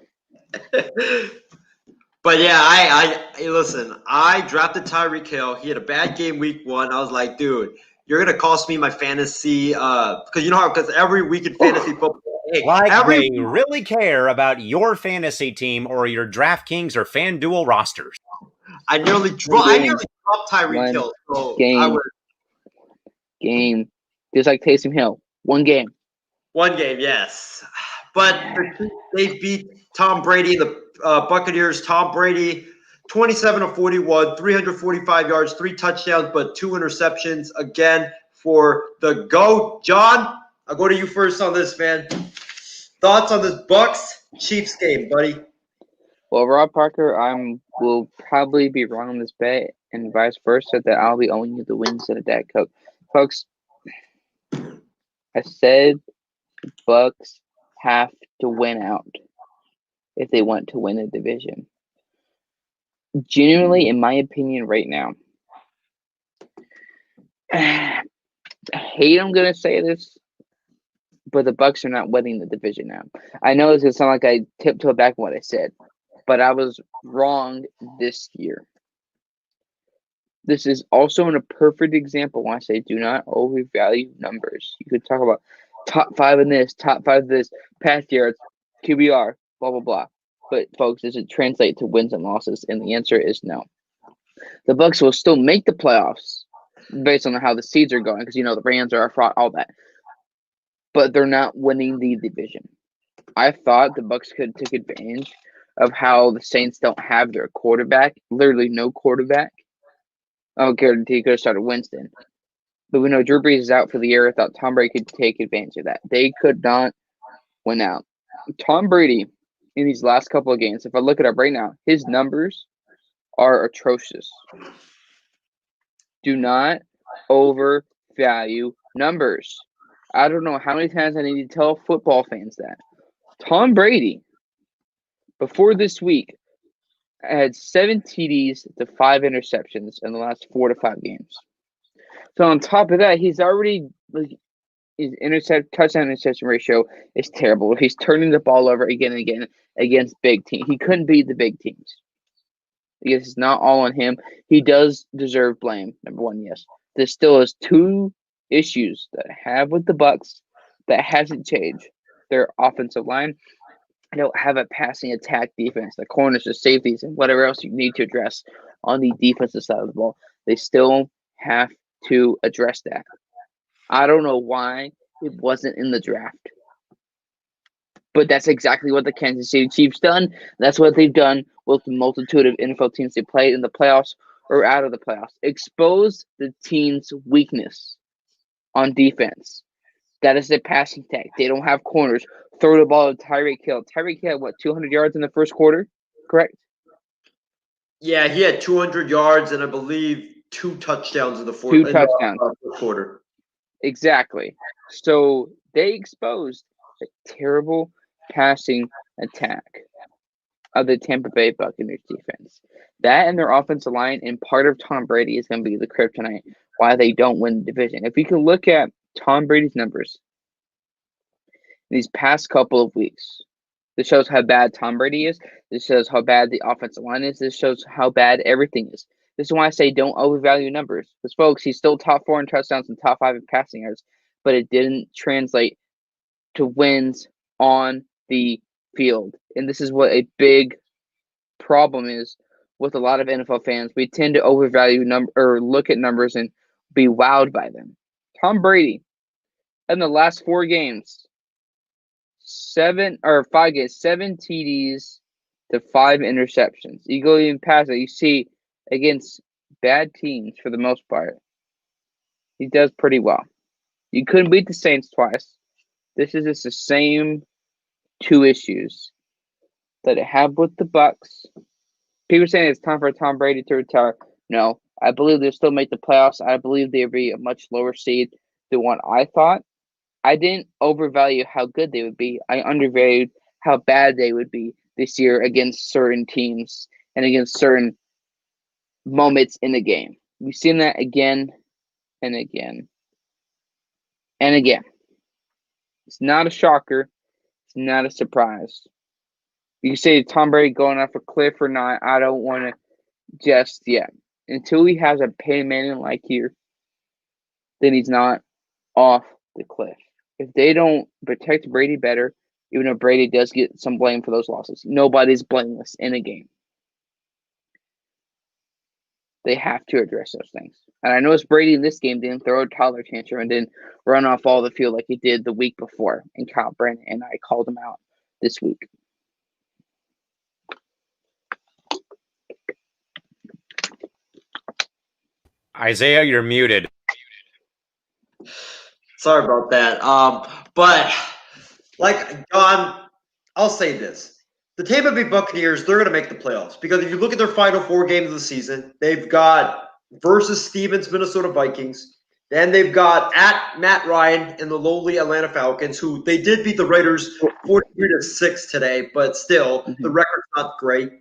But yeah, I listen, I drafted Tyreek Hill. He had a bad game week 1. I was like, dude, you're going to cost me my fantasy because every week in fantasy football. They really care about your fantasy team or your DraftKings or FanDuel rosters. I nearly dropped Tyreek Hill. So game. Just like Taysom Hill. One game. One game, yes. But they beat Tom Brady and the Buccaneers. Tom Brady, 27-41, 345 yards, 3 touchdowns, but 2 interceptions again for the GOAT. John, I'll go to you first on this, man. Thoughts on this Bucs-Chiefs game, buddy? Well, Rob Parker, will probably be wrong on this bet, and vice versa, that I'll be owing you the wins of that coach. Folks, I said the Bucs have to win out if they want to win a division. Genuinely, in my opinion right now, I hate I'm going to say this, but the Bucs are not winning the division now. I know it's going to sound like I tiptoe back on what I said, but I was wrong this year. This is also a perfect example when I say do not overvalue numbers. You could talk about top 5 in this, top 5 of this, pass yards, QBR, blah, blah, blah. But, folks, does it translate to wins and losses? And the answer is no. The Bucs will still make the playoffs based on how the seeds are going because, the Rams are a fraud, all that. But they're not winning the division. I thought the Bucs could take advantage of how the Saints don't have their quarterback, literally no quarterback. Oh, guarantee he could have started Winston. But we know Drew Brees is out for the year. I thought Tom Brady could take advantage of that. They could not win out. Tom Brady, in these last couple of games, if I look it up right now, his numbers are atrocious. Do not overvalue numbers. I don't know how many times I need to tell football fans that. Tom Brady, before this week, had 7 TDs to 5 interceptions in the last 4 to 5 games. So on top of that, he's already his touchdown interception ratio is terrible. He's turning the ball over again and again against big teams. He couldn't beat the big teams. Because it's not all on him. He does deserve blame. Number one, yes. There still is 2 issues that I have with the Bucs that hasn't changed. Their offensive line. They don't have a passing attack defense. The corners, the safeties, and whatever else you need to address on the defensive side of the ball. They still have to address that. I don't know why it wasn't in the draft. But that's exactly what the Kansas City Chiefs done. That's what they've done with the multitude of NFL teams they played in the playoffs or out of the playoffs. Expose the team's weakness on defense. That is their passing attack. They don't have corners. Throw the ball to Tyreek Hill. Tyreek Hill had, 200 yards in the first quarter? Correct? Yeah, he had 200 yards and I believe 2 touchdowns in the fourth quarter. Exactly. So they exposed the terrible passing attack of the Tampa Bay Buccaneers defense. That and their offensive line and part of Tom Brady is going to be the kryptonite why they don't win the division. If you can look at Tom Brady's numbers these past couple of weeks, this shows how bad Tom Brady is. This shows how bad the offensive line is. This shows how bad everything is. This is why I say don't overvalue numbers. Because, folks, he's still top 4 in touchdowns and top 5 in passing yards, but it didn't translate to wins on the field. And this is what a big problem is with a lot of NFL fans. We tend to overvalue or look at numbers and be wowed by them. Tom Brady, in the last 4 games, 5 games, 7 TDs to 5 interceptions. You go even past it, you see against bad teams for the most part, he does pretty well. You couldn't beat the Saints twice. This is just the same 2 issues that I have with the Bucs. People saying it's time for Tom Brady to retire. No, I believe they'll still make the playoffs. I believe they'll be a much lower seed than what I thought. I didn't overvalue how good they would be. I undervalued how bad they would be this year against certain teams and against certain moments in the game. We've seen that again and again and again. It's not a shocker. It's not a surprise. You can say Tom Brady going off a cliff or not. I don't want to just yet. Until he has a Peyton Manning-like year, then he's not off the cliff. If they don't protect Brady better, even though Brady does get some blame for those losses, nobody's blameless in a game. They have to address those things. And I noticed Brady in this game didn't throw a toddler tantrum and didn't run off all the field like he did the week before in Kyle Brandon, and I called him out this week. Isaiah, you're muted. Sorry about that. But like John, I'll say this. The Tampa Bay Buccaneers, they're going to make the playoffs because if you look at their final 4 games of the season, they've got versus Stevens, Minnesota Vikings. Then they've got at Matt Ryan and the lowly Atlanta Falcons, who they did beat the Raiders 43-6 today, but still, the record's not great.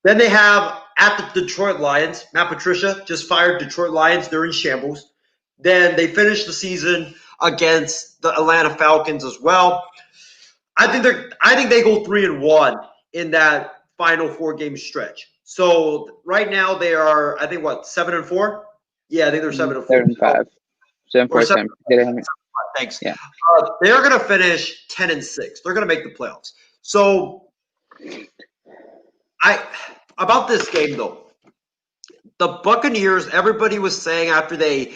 Then they have at the Detroit Lions. Matt Patricia just fired Detroit Lions. They're in shambles. Then they finish the season against the Atlanta Falcons as well. I think they go 3-1 in that final 4-game stretch. So right now they are, I think, 7-4? Yeah, I think they're 7-4. 7-5. 7-4. Thanks. Yeah. They're going to finish 10-6. They're going to make the playoffs. So about this game though, the Buccaneers. Everybody was saying after they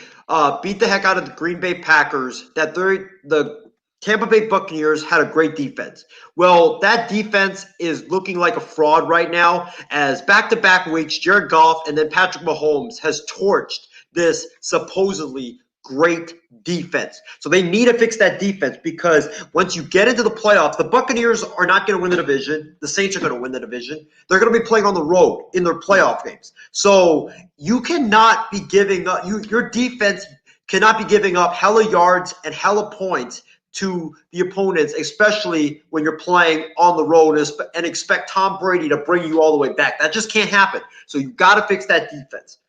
beat the heck out of the Green Bay Packers that the Tampa Bay Buccaneers had a great defense. Well, that defense is looking like a fraud right now as back-to-back weeks, Jared Goff and then Patrick Mahomes has torched this supposedly great defense. So they need to fix that defense because once you get into the playoffs, the Buccaneers are not going to win the division. The Saints are going to win the division. They're going to be playing on the road in their playoff games. So you cannot be giving up. Your defense cannot be giving up hella yards and hella points to the opponents, especially when you're playing on the road and expect Tom Brady to bring you all the way back. That just can't happen. So you've got to fix that defense.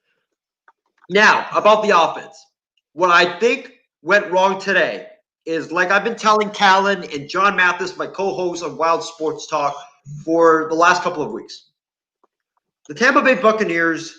Now, about the offense. What I think went wrong today is, like I've been telling Callan and John Mathis, my co-host on Wild Sports Talk, for the last couple of weeks. The Tampa Bay Buccaneers,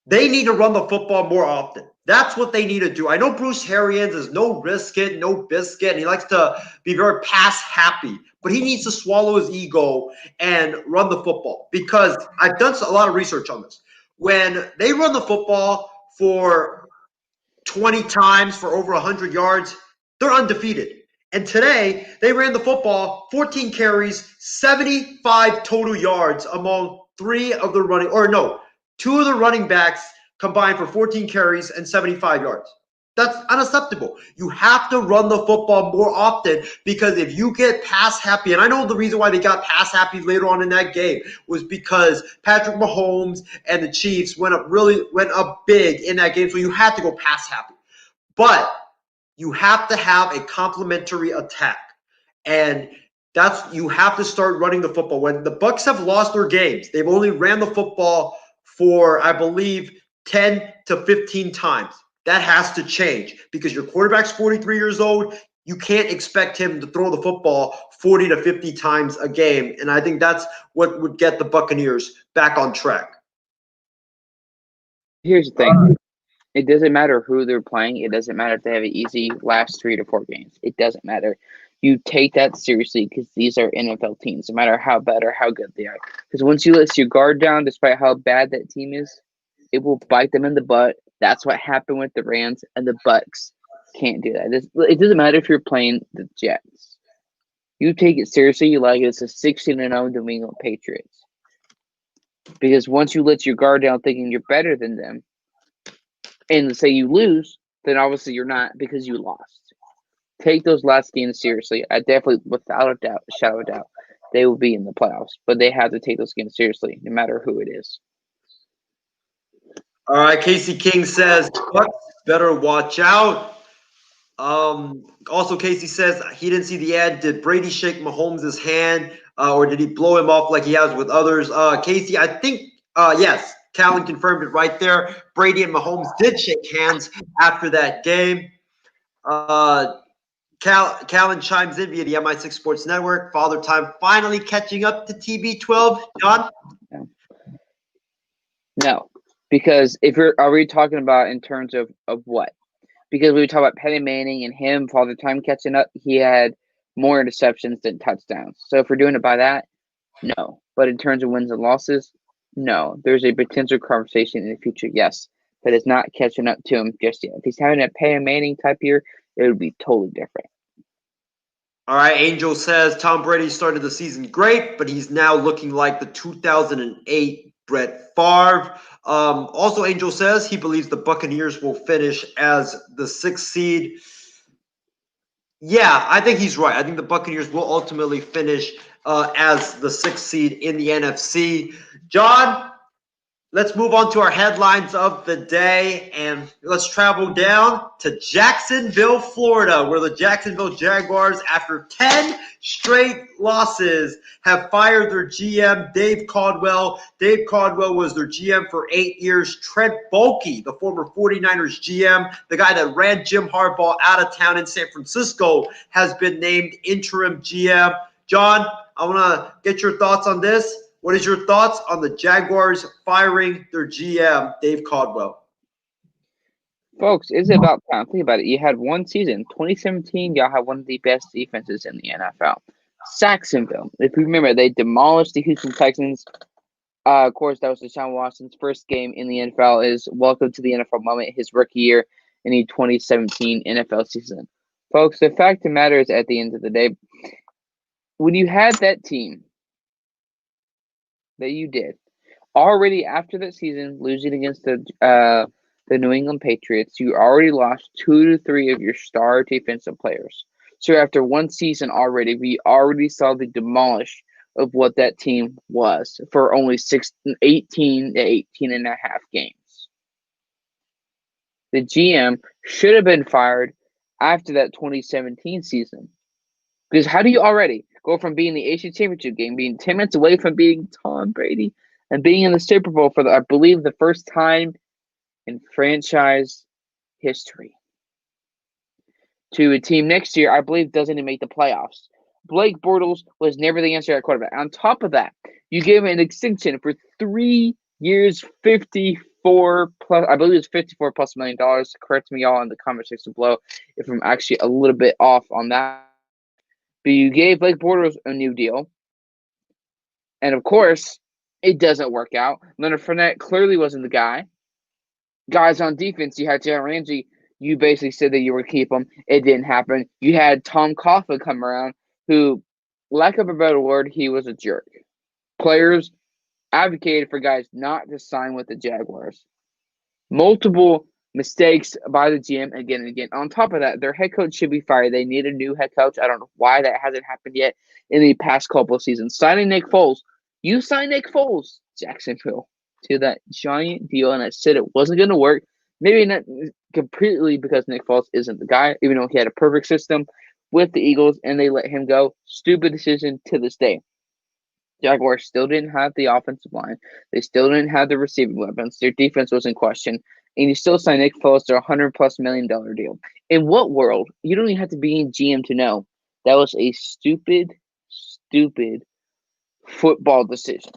they need to run the football more often. That's what they need to do. I know Bruce Arians is no risk it, no biscuit, and he likes to be very pass happy, but he needs to swallow his ego and run the football because I've done a lot of research on this. When they run the football for 20 times for over 100 yards, they're undefeated. And today, they ran the football 14 carries, 75 total yards among two of the running backs combined for 14 carries and 75 yards. That's unacceptable. You have to run the football more often because if you get pass happy, and I know the reason why they got pass happy later on in that game was because Patrick Mahomes and the Chiefs went up big in that game, so you had to go pass happy. But you have to have a complementary attack, and you have to start running the football. When the Bucs have lost their games, they've only ran the football for, I believe, 10 to 15 times. That has to change because your quarterback's 43 years old. You can't expect him to throw the football 40 to 50 times a game, and I think that's what would get the Buccaneers back on track. Here's the thing. It doesn't matter who they're playing. It doesn't matter if they have an easy last 3 to 4 games. It doesn't matter. You take that seriously because these are NFL teams, no matter how bad or how good they are. Because once you let your guard down, despite how bad that team is, it will bite them in the butt. That's what happened with the Rams, and the Bucs can't do that. It doesn't matter if you're playing the Jets. You take it seriously like it's a 16-0 New England Patriots. Because once you let your guard down thinking you're better than them, and say you lose, then obviously you're not because you lost. Take those last games seriously. I definitely, without a doubt, shadow of a doubt, they will be in the playoffs. But they have to take those games seriously, no matter who it is. All right, Casey King says, Bucs better watch out. Also, Casey says he didn't see the ad. Did Brady shake Mahomes' hand, or did he blow him off like he has with others? Casey, I think, yes. Callan confirmed it right there. Brady and Mahomes did shake hands after that game. Callan chimes in via the MI6 Sports Network. Father Time finally catching up to TB12. John? No, because are we talking about in terms of what? Because we talk about Peyton Manning and him, Father Time catching up, he had more interceptions than touchdowns. So if we're doing it by that, no. But in terms of wins and losses, no. There's a potential conversation in the future, yes. But it's not catching up to him just yet. If he's having a Peyton Manning type year, it would be totally different. All right, Angel says Tom Brady started the season great, but he's now looking like the 2008 Brett Favre. Also, Angel says he believes the Buccaneers will finish as the 6th seed. Yeah, I think he's right. I think the Buccaneers will ultimately finish as the 6th seed in the NFC. John, let's move on to our headlines of the day, and let's travel down to Jacksonville, Florida, where the Jacksonville Jaguars, after 10 straight losses, have fired their GM, Dave Caldwell. Dave Caldwell was their GM for 8 years. Trent Baalke, the former 49ers GM, the guy that ran Jim Harbaugh out of town in San Francisco, has been named interim GM. John, I want to get your thoughts on this. What is your thoughts on the Jaguars firing their GM, Dave Caldwell? Folks, it's about time. Think about it. You had one season, 2017, y'all had one of the best defenses in the NFL. Jacksonville. If you remember, they demolished the Houston Texans. Of course, that was Deshaun Watson's first game in the NFL. Is welcome to the NFL moment, his rookie year in the 2017 NFL season. Folks, the fact of the matter is, at the end of the day, when you had that team that you did, already after that season, losing against the the New England Patriots, you already lost 2 to 3 of your star defensive players. So after one season already, we already saw the demolish of what that team was for only 18 to 18 and a half games. The GM should have been fired after that 2017 season. Because how do you already go from being the AFC Championship game, being 10 minutes away from beating Tom Brady, and being in the Super Bowl for, I believe, the first time in franchise history, to a team next year, I believe, doesn't even make the playoffs? Blake Bortles was never the answer at quarterback. On top of that, you gave him an extension for 3 years, 54 plus, I believe it's $54 plus $1 million. Correct me all in the comment section below if I'm actually a little bit off on that. But you gave Blake Bortles a new deal. And of course, it doesn't work out. Leonard Fournette clearly wasn't the guy. Guys on defense, you had Jalen Ramsey. You basically said that you were going to keep him. It didn't happen. You had Tom Coughlin come around, who, lack of a better word, he was a jerk. Players advocated for guys not to sign with the Jaguars. Multiple mistakes by the GM again and again. On top of that, their head coach should be fired. They need a new head coach. I don't know why that hasn't happened yet in the past couple of seasons. Signing Nick Foles. You signed Nick Foles, Jacksonville, to that giant deal, and I said it wasn't going to work. Maybe not completely because Nick Foles isn't the guy, even though he had a perfect system with the Eagles, and they let him go. Stupid decision to this day. Jaguars still didn't have the offensive line. They still didn't have the receiving weapons. Their defense was in question. And you still sign Nick Foles to a $100+ million deal. In what world? You don't even have to be in GM to know that was a stupid football decision.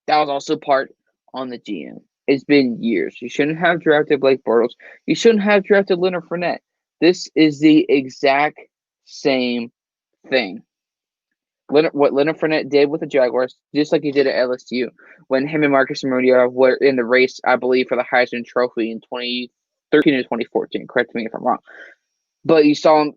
That was also part on the GM. It's been years. You shouldn't have drafted Blake Bortles. You shouldn't have drafted Leonard Fournette. This is the exact same thing. What Leonard Fournette did with the Jaguars, just like he did at LSU, when him and Marcus Mariota were in the race, I believe, for the Heisman Trophy in 2013 or 2014. Correct me if I'm wrong. But you saw him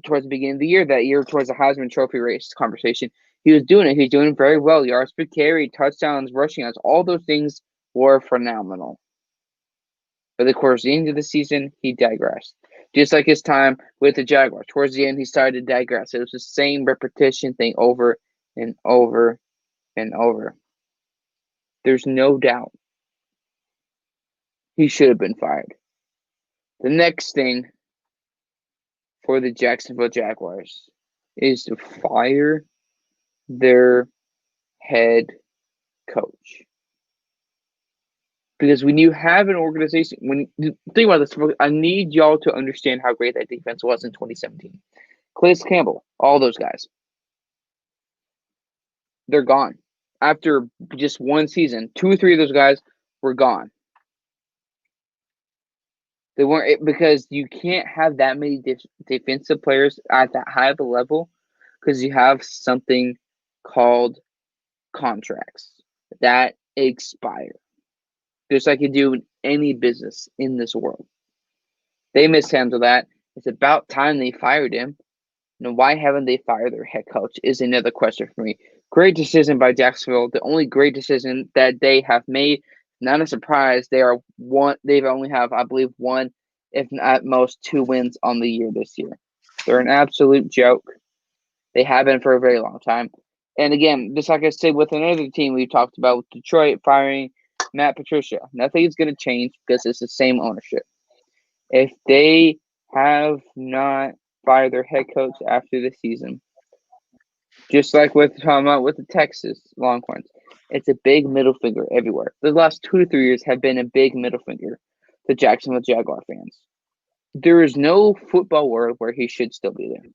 towards the beginning of the year, towards the Heisman Trophy race conversation. He was doing it. He was doing it very well. Yards per carry, touchdowns, rushing yards, all those things were phenomenal. But of course, the end of the season, he digressed. Just like his time with the Jaguars. Towards the end, he started to digress. It was the same repetition thing over and over and over. There's no doubt he should have been fired. The next thing for the Jacksonville Jaguars is to fire their head coach. Because when you have an organization, think about this, I need y'all to understand how great that defense was in 2017. Calais Campbell, all those guys, they're gone. After just one season, 2 or 3 of those guys were gone. They weren't, because you can't have that many defensive players at that high of a level because you have something called contracts that expire. Just like you do in any business in this world. They mishandled that. It's about time they fired him. Now, why haven't they fired their head coach is another question for me. Great decision by Jacksonville. The only great decision that they have made. Not a surprise. They've only have, I believe, 1, if not at most 2 wins on the year this year. They're an absolute joke. They have been for a very long time. And again, just like I said with another team we talked about, with Detroit firing Matt Patricia. Nothing is going to change because it's the same ownership. If they have not fired their head coach after the season, just like with the Texas Longhorns, it's a big middle finger everywhere. The last 2 to 3 years have been a big middle finger to Jacksonville Jaguar fans. There is no football world where he should still be there.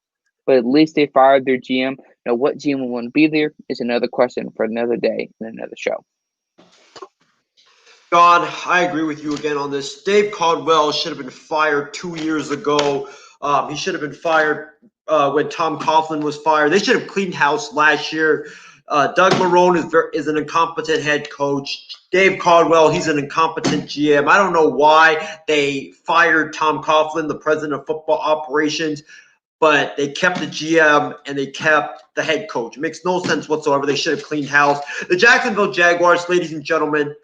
But at least they fired their GM. Now, what GM will want to be there is another question for another day and another show. John, I agree with you again on this. Dave Caldwell should have been fired 2 years ago. He should have been fired when Tom Coughlin was fired. They should have cleaned house last year. Doug Marrone is an incompetent head coach. Dave Caldwell, he's an incompetent GM. I don't know why they fired Tom Coughlin, the president of football operations, but they kept the GM and they kept the head coach. It makes no sense whatsoever. They should have cleaned house. The Jacksonville Jaguars, ladies and gentlemen,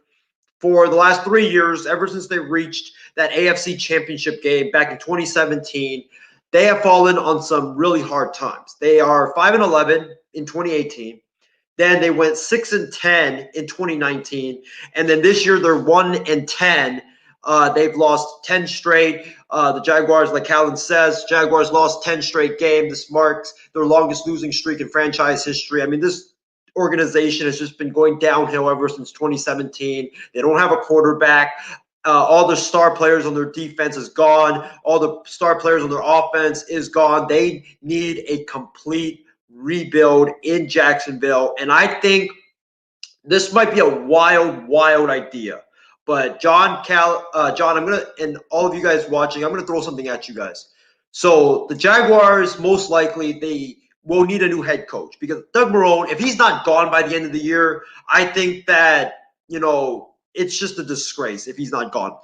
for the last 3 years, ever since they reached that AFC Championship game back in 2017, they have fallen on some really hard times. They are 5-11 in 2018. Then they went 6-10 in 2019, and then this year they're 1-10. They've lost 10 straight. The Jaguars, like Callan says, Jaguars lost 10 straight games. This marks their longest losing streak in franchise history. I mean, this organization has just been going downhill ever since 2017. They don't have a quarterback. All the star players on their defense is gone. All the star players on their offense is gone. They need a complete rebuild in Jacksonville. And I think this might be a wild idea. But John, I'm going to, and all of you guys watching, I'm going to throw something at you guys. So the Jaguars, most likely, they will need a new head coach because Doug Marrone, if he's not gone by the end of the year, I think that, it's just a disgrace if he's not gone.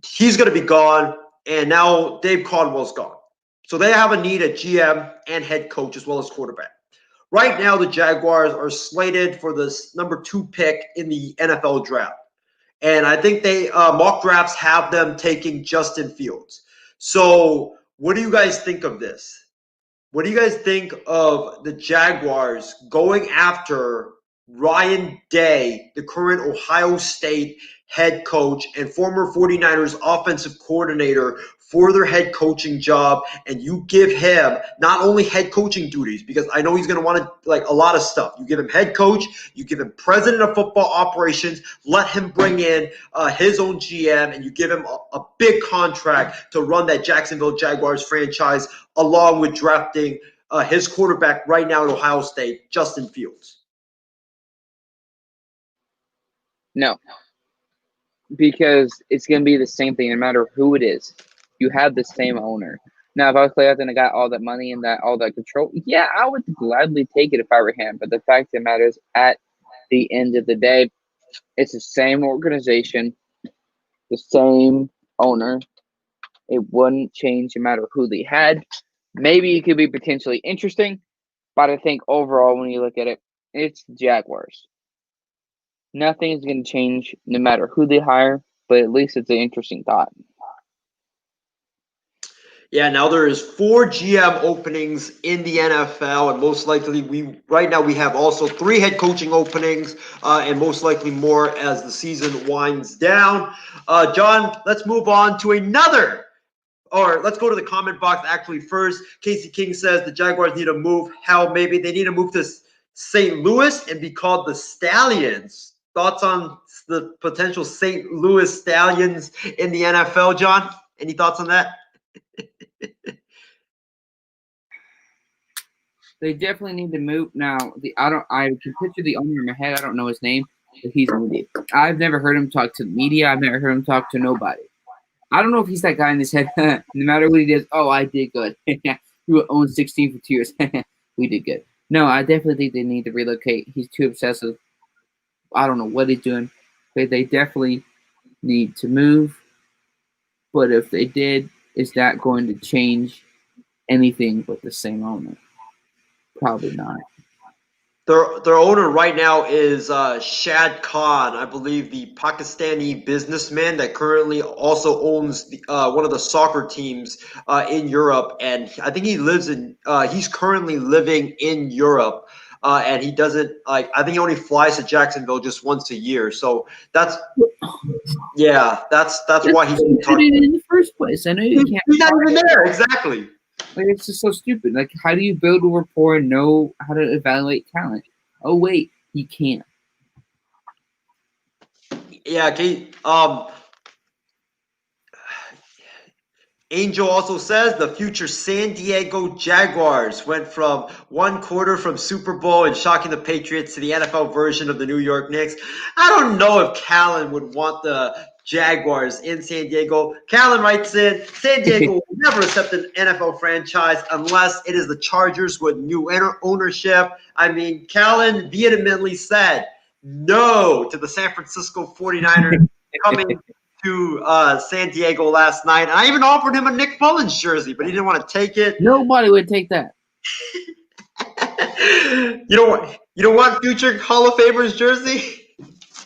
He's going to be gone, and now Dave Caldwell's gone. So they have a need at GM and head coach as well as quarterback. Right now, the Jaguars are slated for this number 2 pick in the NFL draft. And I think they mock drafts have them taking Justin Fields. So what do you guys think of this? What do you guys think of the Jaguars going after Ryan Day, the current Ohio State head coach and former 49ers offensive coordinator, for their head coaching job, and you give him not only head coaching duties, because I know he's going to want a lot of stuff. You give him head coach, you give him president of football operations, let him bring in his own GM, and you give him a big contract to run that Jacksonville Jaguars franchise, along with drafting his quarterback right now at Ohio State, Justin Fields. No, because it's going to be the same thing no matter who it is. You have the same owner. Now, if I was Clay and I got all that money and all that control, yeah, I would gladly take it if I were him. But the fact of the matter is, at the end of the day, it's the same organization, the same owner. It wouldn't change no matter who they had. Maybe it could be potentially interesting, but I think overall, when you look at it, it's the Jaguars. Nothing is going to change no matter who they hire, but at least it's an interesting thought. Yeah, now there is 4 GM openings in the NFL, and most likely right now we have also 3 head coaching openings, and most likely more as the season winds down. John, let's move on to let's go to the comment box actually first. Casey King says the Jaguars need to move. Hell, maybe they need to move to St. Louis and be called the Stallions. Thoughts on the potential St. Louis Stallions in the NFL, John? Any thoughts on that? They definitely need to move now. I can picture the owner in my head. I don't know his name, but he's an idiot. I've never heard him talk to the media. I've never heard him talk to nobody. I don't know if he's that guy in his head. No matter what he does, I did good. We owned 16 for 2 years. We did good. No, I definitely think they need to relocate. He's too obsessive. I don't know what he's doing, but they definitely need to move. But if they did, is that going to change anything with the same owner? Probably not. Their owner right now is Shad Khan, I believe, the Pakistani businessman that currently also owns one of the soccer teams in Europe, and I think he's currently living in Europe, and he doesn't I think he only flies to Jacksonville just once a year. So that's why he's in the first place. I know you can't. He's not even there. Exactly. It's just so stupid. How do you build a rapport and know how to evaluate talent? Oh, wait, he can't. Yeah, okay. Angel also says the future San Diego Jaguars went from one quarter from Super Bowl and shocking the Patriots to the NFL version of the New York Knicks. I don't know if Callan would want the Jaguars in San Diego. Callan writes in, San Diego will never accept an NFL franchise unless it is the Chargers with new ownership. I mean, Callan vehemently said no to the San Francisco 49ers coming to San Diego last night. And I even offered him a Nick Mullins jersey, but he didn't want to take it. Nobody would take that. You don't want future Hall of Famers jersey?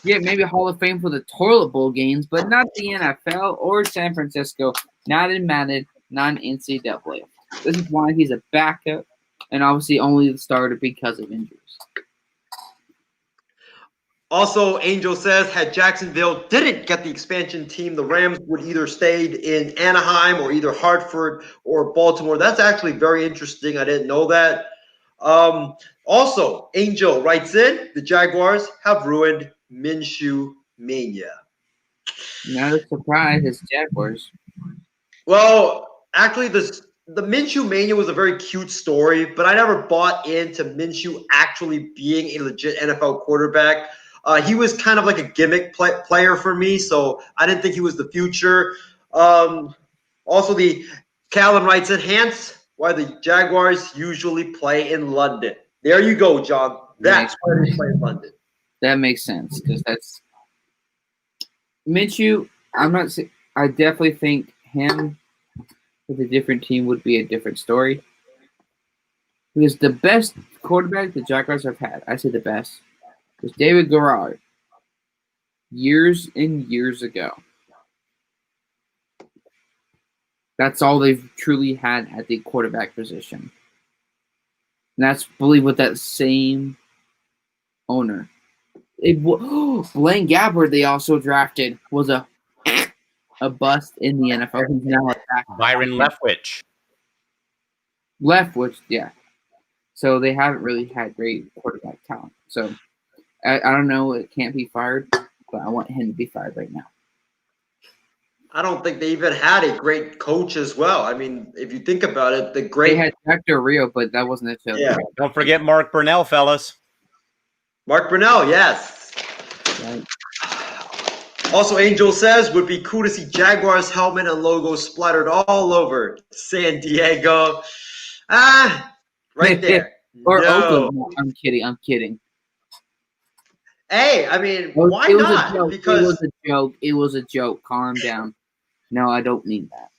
Yeah, maybe Hall of Fame for the toilet bowl games, but not the NFL or San Francisco. Not in Madden, not in NCAA. This is why he's a backup, and obviously only the starter because of injuries. Also, Angel says, had Jacksonville didn't get the expansion team, the Rams would either stayed in Anaheim or either Hartford or Baltimore. That's actually very interesting. I didn't know that. Also, Angel writes in, the Jaguars have ruined Minshew Mania. Not a surprise, it's Jaguars. Well, actually, the Minshew Mania was a very cute story, but I never bought into Minshew actually being a legit NFL quarterback. He was kind of like a gimmick player for me, so I didn't think he was the future. Also, the Callan writes in, hence why the Jaguars usually play in London. There you go, John. That's why they play in London. That makes sense because that's Minshew. I definitely think him with a different team would be a different story. Because the best quarterback the Jaguars have had, I say the best, was David Garrard years and years ago. That's all they've truly had at the quarterback position. And that's, believe, with that same owner. Blaine Gabbert, they also drafted, was a bust in the NFL. He's now a back. Byron Leftwich. Leftwich, yeah. So they haven't really had great quarterback talent. So I don't know. It can't be fired, but I want him to be fired right now. I don't think they even had a great coach as well. I mean, if you think about it, They had Dr. Rio, but that wasn't a show. Yeah. Don't forget Mark Brunell, fellas. Mark Brunell, yes. Right. Also, Angel says, would be cool to see Jaguars helmet and logo splattered all over San Diego. Right there. Or No. Oakland. No, I'm kidding. Hey, I mean, why it was not? A joke. Because it was a joke. It was a joke. Calm down. No, I don't mean that.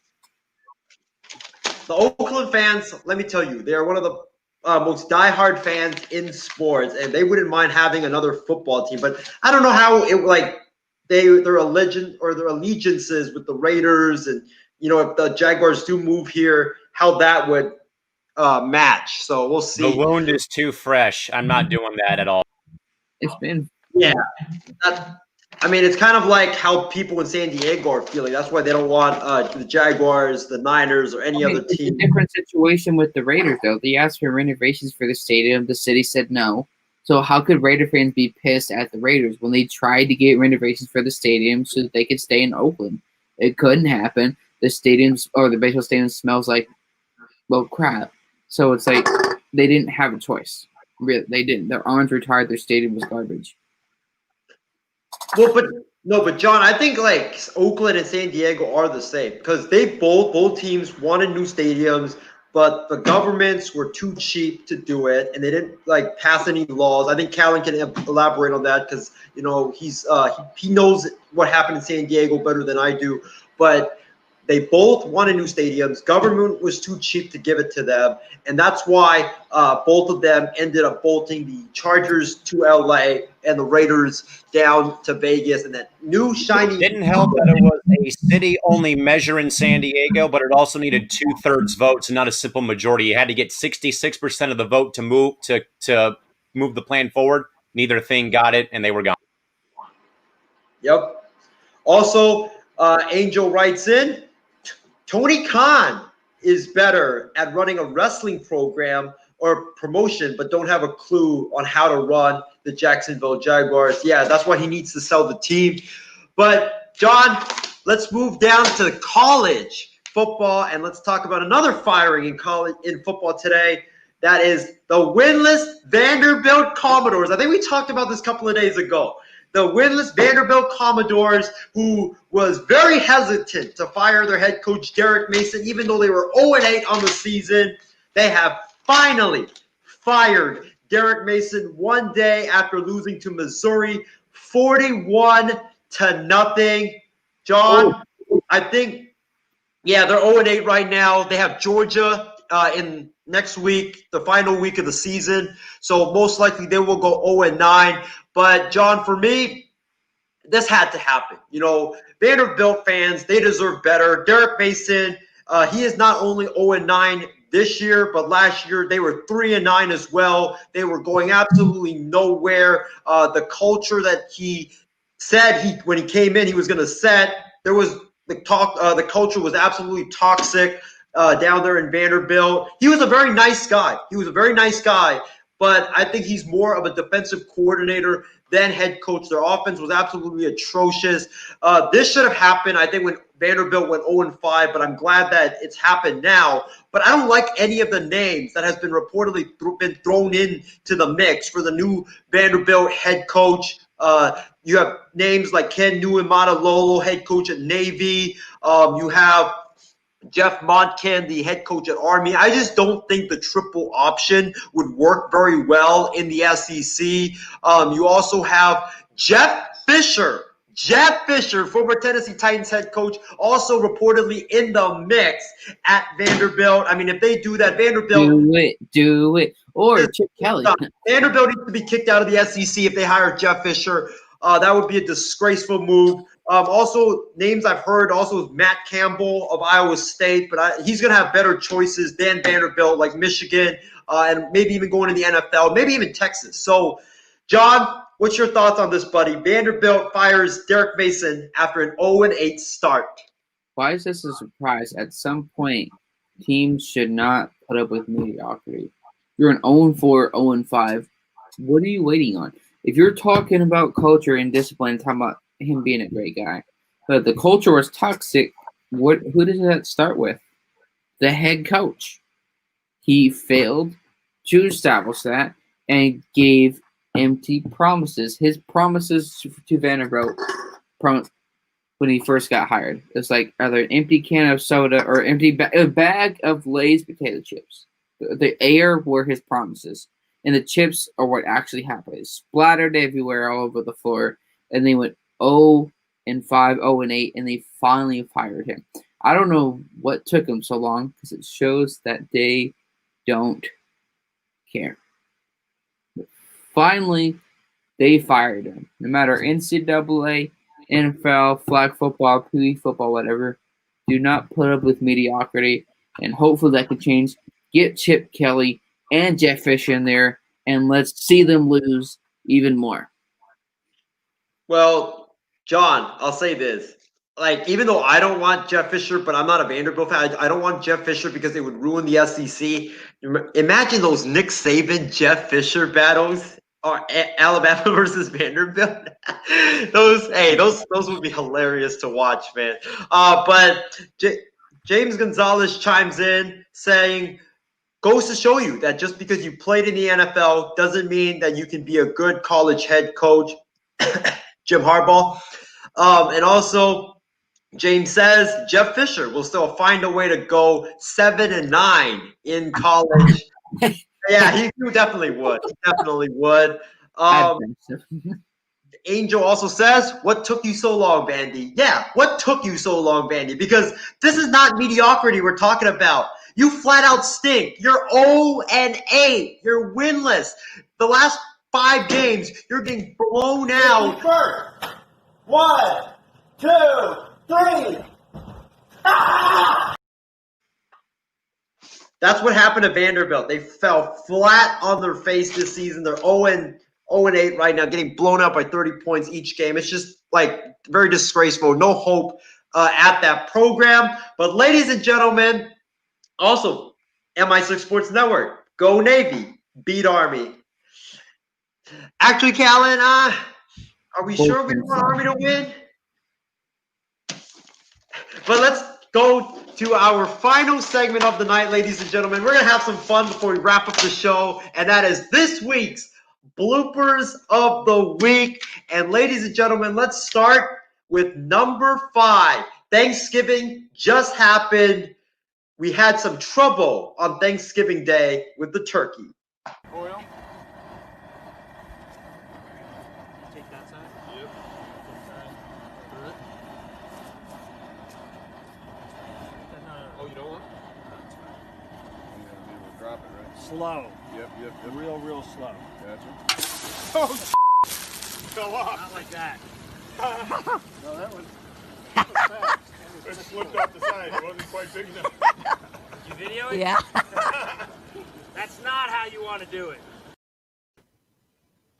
the Oakland fans, let me tell you, they are one of the most diehard fans in sports, and they wouldn't mind having another football team. But I don't know how it their religion or their allegiances with the Raiders, and if the Jaguars do move here, how that would match. So we'll see. The wound is too fresh. I'm not doing that at all. It's been It's kind of like how people in San Diego are feeling. That's why they don't want the Jaguars, the Niners, or any other team. It's a different situation with the Raiders, though. They asked for renovations for the stadium. The city said no. So how could Raider fans be pissed at the Raiders when they tried to get renovations for the stadium so that they could stay in Oakland? It couldn't happen. The stadiums or the baseball stadium smells like, well, crap. So it's like they didn't have a choice. Really, they didn't. Their owners retired. Their stadium was garbage. Well, but John, I think like Oakland and San Diego are the same because they both teams wanted new stadiums, but the governments were too cheap to do it, and they didn't pass any laws. I think Callan can elaborate on that because he knows what happened in San Diego better than I do. But they both wanted new stadiums. Government was too cheap to give it to them, and that's why both of them ended up bolting the Chargers to LA and the Raiders down to Vegas. And that new shiny It didn't help that it was a city-only measure in San Diego, but it also needed 2/3 votes and not a simple majority. You had to get 66% of the vote to move the plan forward. Neither thing got it, and they were gone. Yep. Also, Angel writes in, Tony Khan is better at running a wrestling program or promotion, but don't have a clue on how to run the Jacksonville Jaguars. Yeah, that's why he needs to sell the team. But, John, let's move down to college football, and let's talk about another firing in football today. That is the winless Vanderbilt Commodores. I think we talked about this a couple of days ago. The winless Vanderbilt Commodores, who was very hesitant to fire their head coach, Derek Mason, even though they were 0-8 on the season. They have finally fired Derek Mason one day after losing to Missouri 41-0. John, I think, they're 0-8 right now. They have Georgia in next week, the final week of the season. So most likely they will go 0-9. But, John, for me, this had to happen. Vanderbilt fans, they deserve better. Derek Mason, he is not only 0-9 this year, but last year they were 3-9 as well. They were going absolutely nowhere. The culture that he said when he came in he was going to set, there was the talk. The culture was absolutely toxic down there in Vanderbilt. He was a very nice guy. But I think he's more of a defensive coordinator than head coach. Their offense was absolutely atrocious. This should have happened, I think, when Vanderbilt went 0-5, but I'm glad that it's happened now. But I don't like any of the names that has been reportedly been thrown into the mix for the new Vanderbilt head coach. You have names like Ken Nuimatalolo, head coach at Navy. You have Jeff Montcan, the head coach at Army. I just don't think the triple option would work very well in the SEC. You also have Jeff Fisher, former Tennessee Titans head coach, also reportedly in the mix at Vanderbilt. I mean, if they do that, Vanderbilt... Do it. Or Chip Kelly. Vanderbilt needs to be kicked out of the SEC if they hire Jeff Fisher. That would be a disgraceful move. Also, names I've heard also is Matt Campbell of Iowa State, but he's going to have better choices than Vanderbilt, like Michigan, and maybe even going to the NFL, maybe even Texas. So, John, what's your thoughts on this, buddy? Vanderbilt fires Derek Mason after an 0-8 start. Why is this a surprise? At some point, teams should not put up with mediocrity. You're an 0-4, 0-5. What are you waiting on? If you're talking about culture and discipline, talking about him being a great guy, but the culture was toxic, who does that start with? The head coach. He failed to establish that and gave empty promises. His promises to Vanderbilt when he first got hired, it's like either an empty can of soda or a bag of Lay's potato chips. The air were his promises, and the chips are what actually happened. It splattered everywhere all over the floor, and they went 0-5, 0-8, and they finally fired him. I don't know what took him so long because it shows that they don't care. But finally, they fired him. No matter NCAA, NFL, flag football, Pee Wee football, whatever, do not put up with mediocrity, and hopefully that can change. Get Chip Kelly and Jeff Fisher in there, and let's see them lose even more. Well, John, I'll say this. Like, even though I don't want Jeff Fisher, but I'm not a Vanderbilt fan, I don't want Jeff Fisher because it would ruin the SEC. Imagine those Nick Saban, Jeff Fisher battles, or Alabama versus Vanderbilt. those would be hilarious to watch, man. But James Gonzalez chimes in saying, goes to show you that just because you played in the NFL doesn't mean that you can be a good college head coach. Jim Harbaugh. And also, James says Jeff Fisher will still find a way to go 7-9 in college. Yeah, he definitely would. He definitely would. Angel also says, what took you so long, Vandy? Yeah, what took you so long, Vandy? Because this is not mediocrity we're talking about. You flat out stink. You're 0-8. You're winless. The last 5 games, you're getting blown out. First. 1, 2, 3. Ah! That's what happened to Vanderbilt. They fell flat on their face this season. They're 0-8 right now, getting blown out by 30 points each game. It's just like very disgraceful. No hope at that program. But ladies and gentlemen, also MI6 Sports Network, go Navy, beat Army. Actually, Callan, are we sure we want Army to win? But let's go to our final segment of the night, ladies and gentlemen. We're going to have some fun before we wrap up the show, and that is this week's Bloopers of the Week. And ladies and gentlemen, let's start with number 5. Thanksgiving just happened. We had some trouble on Thanksgiving Day with the turkey. Oil. Slow. Yep. Real slow. Gotcha. Oh, go up. Not like that. No, that was fast. It slipped off the side. It wasn't quite big enough. You video it? Yeah. That's not how you want to do it.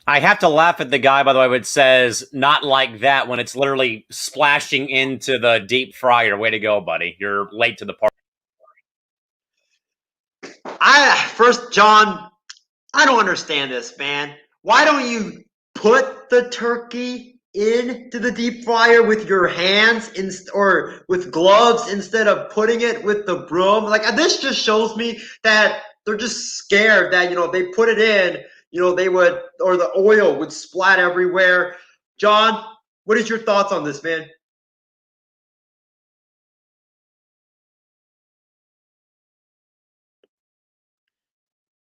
I have to laugh at the guy, by the way, who says "not like that" when it's literally splashing into the deep fryer. Way to go, buddy! You're late to the party. First, John, I don't understand this, man. Why don't you put the turkey into the deep fryer with your hands or with gloves instead of putting it with the broom? Like, this just shows me that they're just scared that, they put it in, they would, or the oil would splat everywhere. John, what is your thoughts on this, man?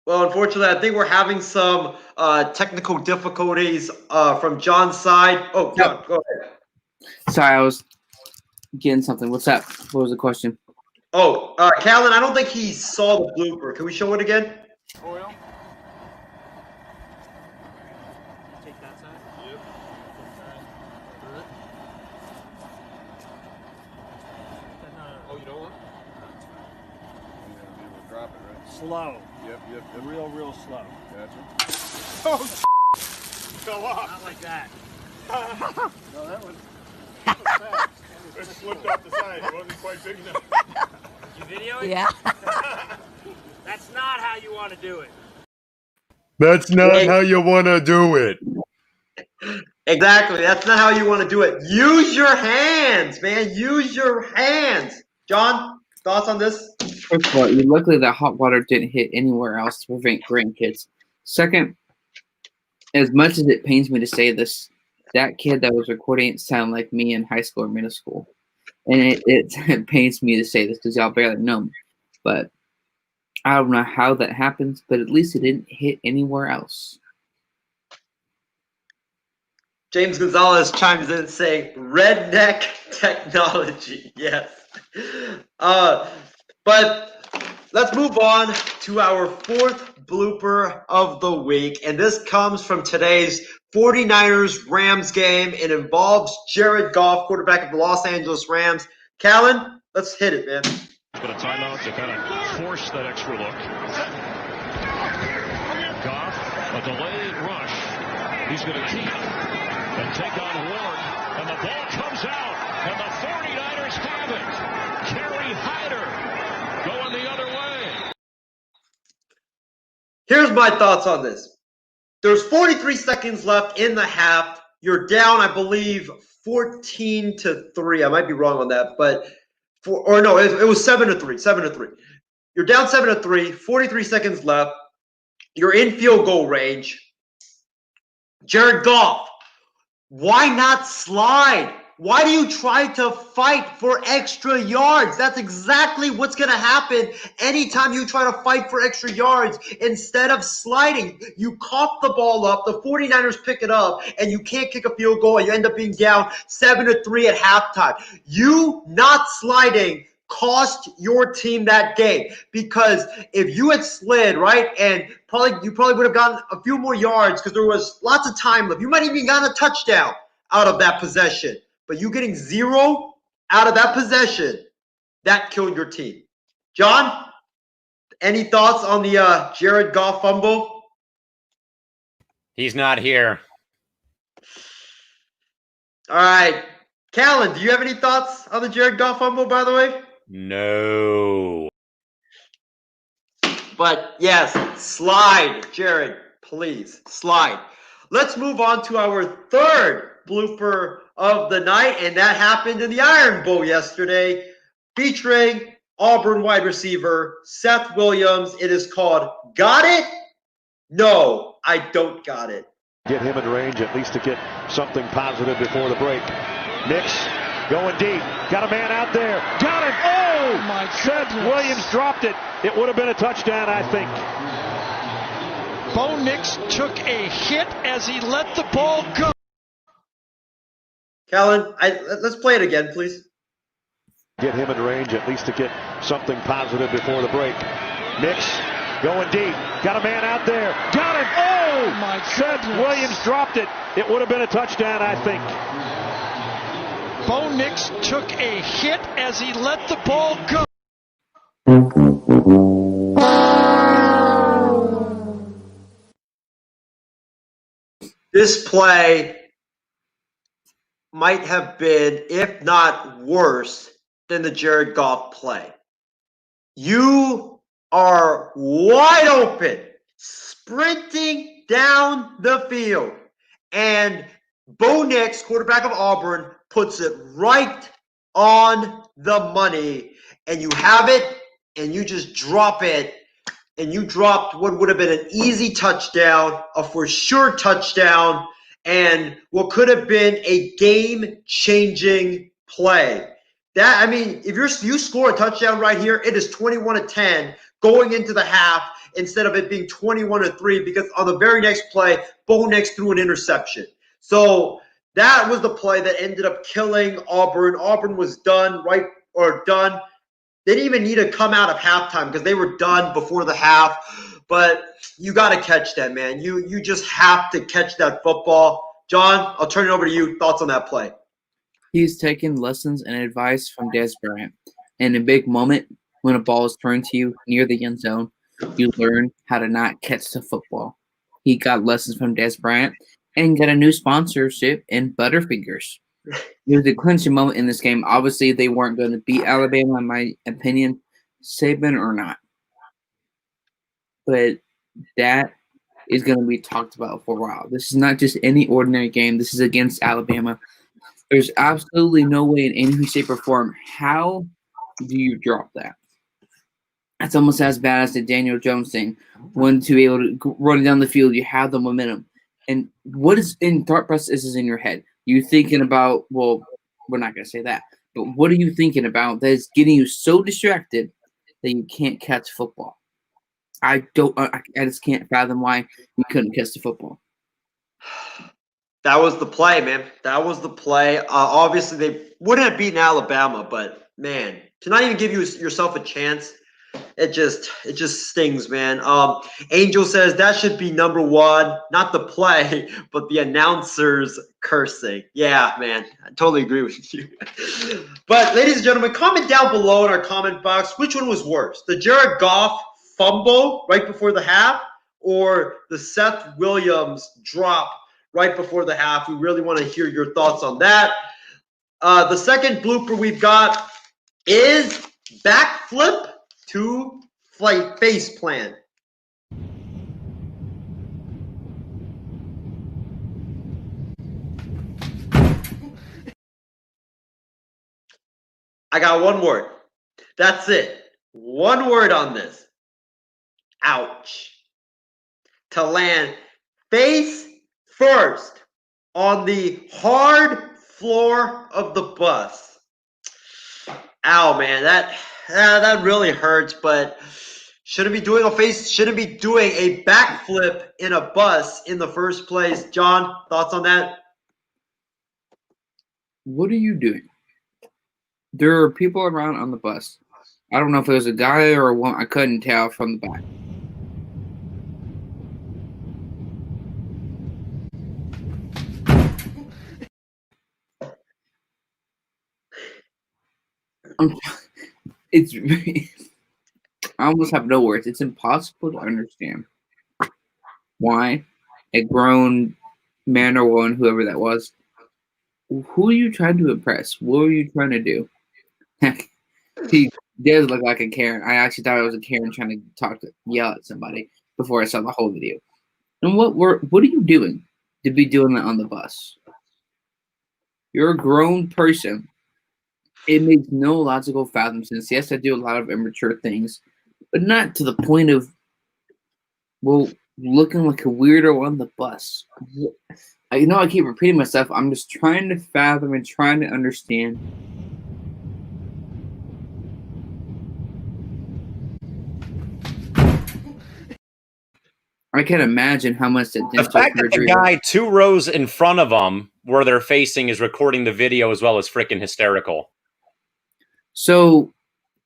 Well, unfortunately, I think we're having some technical difficulties from John's side. Oh, John, go ahead. Sorry, I was getting something. What's up? What was the question? Oh, Callan, I don't think he saw the blooper. Can we show it again? Oil. Take that side. Yep. Oh, you don't want? We'll drop it, right? Slow. Yep. Real slow. Gotcha. Oh, fell off. Not like that. No, that was fast. It slipped off the side. It wasn't quite big enough. You video it? Yeah. That's not how you want to do it. That's not how you want to do it. Exactly. That's not how you want to do it. Use your hands, man. Use your hands. John, thoughts on this? First of all, luckily that hot water didn't hit anywhere else to prevent grandkids. Second, as much as it pains me to say this, that kid that was recording it sounded like me in high school or middle school. And it pains me to say this because y'all barely know me. But I don't know how that happens, but at least it didn't hit anywhere else. James Gonzalez chimes in saying, redneck technology. Yes. But let's move on to our fourth blooper of the week. And this comes from today's 49ers-Rams game. It involves Jared Goff, quarterback of the Los Angeles Rams. Callan, let's hit it, man. But a timeout to kind of force that extra look. Goff, a delayed rush. He's going to keep and take on Ward. And the ball comes out. And the 49ers have it. Kerry Hyder going the other way. Here's my thoughts on this. There's 43 seconds left in the half. You're down, I believe, 14-3. I might be wrong on that, but it was 7-3. 7-3. You're down 7-3. 43 seconds left. You're in field goal range. Jared Goff, why not slide? Why do you try to fight for extra yards? That's exactly what's going to happen anytime you try to fight for extra yards. Instead of sliding, you cough the ball up, the 49ers pick it up, and you can't kick a field goal, and you end up being down 7-3 at halftime. You not sliding cost your team that game, because if you had slid, right, and you probably would have gotten a few more yards because there was lots of time left. You might even gotten a touchdown out of that possession. But you getting 0 out of that possession, that killed your team. John, any thoughts on the Jared Goff fumble? He's not here. All right. Callan, do you have any thoughts on the Jared Goff fumble, by the way? No. But yes, slide, Jared, please, slide. Let's move on to our third blooper of the night, and that happened in the Iron Bowl yesterday, featuring Auburn wide receiver Seth Williams. It is called Got It? No, I don't got it. Get him in range at least to get something positive before the break. Nix going deep. Got a man out there. Got it. Oh, my Seth Williams dropped it. It would have been a touchdown, I think. Bo Nix took a hit as he let the ball go. Callan, let's play it again, please. Get him in range at least to get something positive before the break. Nix going deep. Got a man out there. Got it. Oh, my Seth Williams dropped it. It would have been a touchdown, I think. Bo Nix took a hit as he let the ball go. This play might have been, if not worse, than the Jared Goff play. You are wide open, sprinting down the field, and Bo Nix, quarterback of Auburn, puts it right on the money, and you have it, and you just drop it, and you dropped what would have been an easy touchdown, a for sure touchdown, and what could have been a game-changing play. That, I mean, if you score a touchdown right here, it is 21-10 going into the half instead of it being 21-3, because on the very next play, Bo Nix threw an interception. So that was the play that ended up killing Auburn. Auburn was done. They didn't even need to come out of halftime because they were done before the half. But you got to catch that, man. You just have to catch that football. John, I'll turn it over to you. Thoughts on that play? He's taken lessons and advice from Des Bryant. In a big moment, when a ball is thrown to you near the end zone, you learn how to not catch the football. He got lessons from Des Bryant and got a new sponsorship in Butterfingers. It was a clinching moment in this game. Obviously, they weren't going to beat Alabama, in my opinion, Saban or not. But that is going to be talked about for a while. This is not just any ordinary game. This is against Alabama. There's absolutely no way in any shape or form. How do you drop that? That's almost as bad as the Daniel Jones thing. When to be able to run down the field, you have the momentum. And what is in thought process is in your head? You thinking about, well, we're not going to say that, but what are you thinking about that is getting you so distracted that you can't catch football? I just can't fathom why you couldn't catch the football. That was the play, man. That was the play. Obviously, they wouldn't have beaten Alabama, but man, to not even give yourself a chance, it just stings, man. Angel says that should be number one, not the play, but the announcers cursing. Yeah, man, I totally agree with you. But ladies and gentlemen, comment down below in our comment box which one was worse: the Jared Goff fumble right before the half, or the Seth Williams drop right before the half. We really want to hear your thoughts on that. The second blooper we've got is backflip to flight face plant. I got one word. That's it. One word on this. Ouch. To land face first on the hard floor of the bus. Ow, man, that really hurts, but shouldn't be doing a backflip in a bus in the first place. John, thoughts on that? What are you doing? There are people around on the bus. I don't know if it was a guy or a woman. I couldn't tell from the back. It's I almost have no words. It's impossible to understand why a grown man or woman, whoever that was, who are you trying to impress? What are you trying to do? He does look like a Karen. I actually thought it was a Karen trying to yell at somebody before I saw the whole video. And what are you doing to be doing that on the bus? You're a grown person. It makes no logical fathom sense. Yes, I do a lot of immature things, but not to the point of, well, looking like a weirdo on the bus. I know I keep repeating myself. I'm just trying to fathom and trying to understand. I can't imagine how much that The fact that the guy 2 rows in front of them, where they're facing, is recording the video as well, as freaking hysterical. So,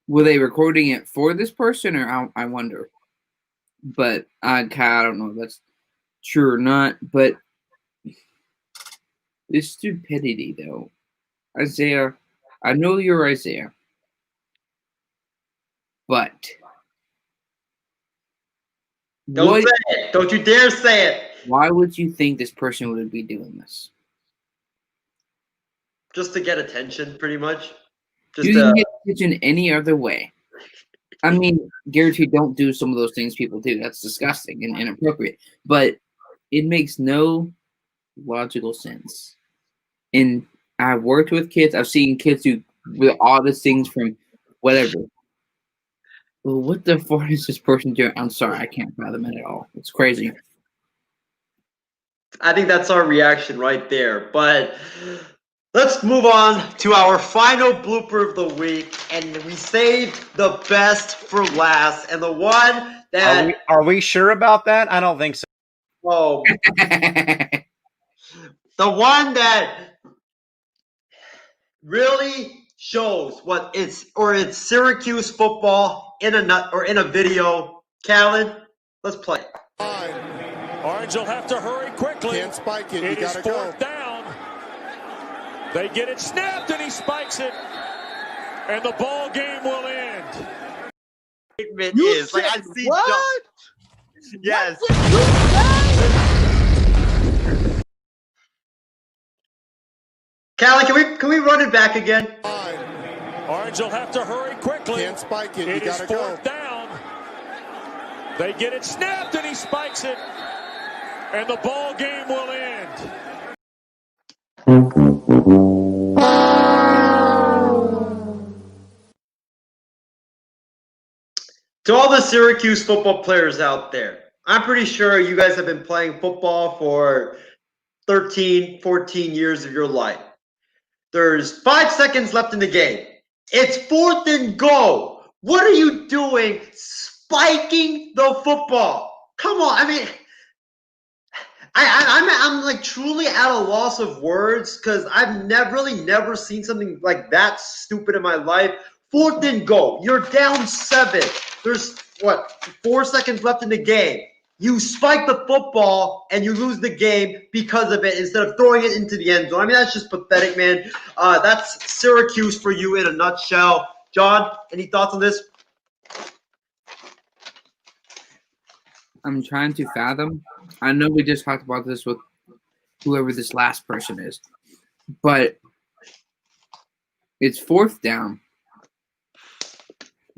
were they recording it for this person, or I wonder? But I don't know if that's true or not. But this stupidity, though, Isaiah, I know you're Isaiah, but Don't say it. Don't you dare say it. Why would you think this person would be doing this? Just to get attention, pretty much. You can get attention any other way. I mean, guaranteed, don't do some of those things people do. That's disgusting and inappropriate. But it makes no logical sense. And I've worked with kids. I've seen kids do the oddest things from whatever. Well, what the fuck is this person doing? I'm sorry, I can't fathom it at all. It's crazy. I think that's our reaction right there. But let's move on to our final blooper of the week. And we saved the best for last. And the one that... Are we sure about that? I don't think so. Oh. The one that really shows what it's Syracuse football in a video. Callan, let's play. Orange will have to hurry quickly. Can't spike it. It You is gotta go. 4th down. They get it snapped and he spikes it. And the ball game will end. It is. Like, I see what? Yes. Callan, can we run it back again? Orange will have to hurry quickly. Can't spike it. It You is gotta 4th go. down. They get it snapped and he spikes it. And the ball game will end. To all the Syracuse football players out there, I'm pretty sure you guys have been playing football for 13, 14 years of your life. There's 5 seconds left in the game. It's 4th and goal. What are you doing spiking the football? Come on. I mean, I'm like truly at a loss of words because I've never seen something like that stupid in my life. 4th and goal. You're down 7. There's 4 seconds left in the game. You spike the football and you lose the game because of it instead of throwing it into the end zone. I mean, that's just pathetic, man. That's Syracuse for you in a nutshell. John, any thoughts on this? I'm trying to fathom. I know we just talked about this with whoever this last person is, but it's 4th down.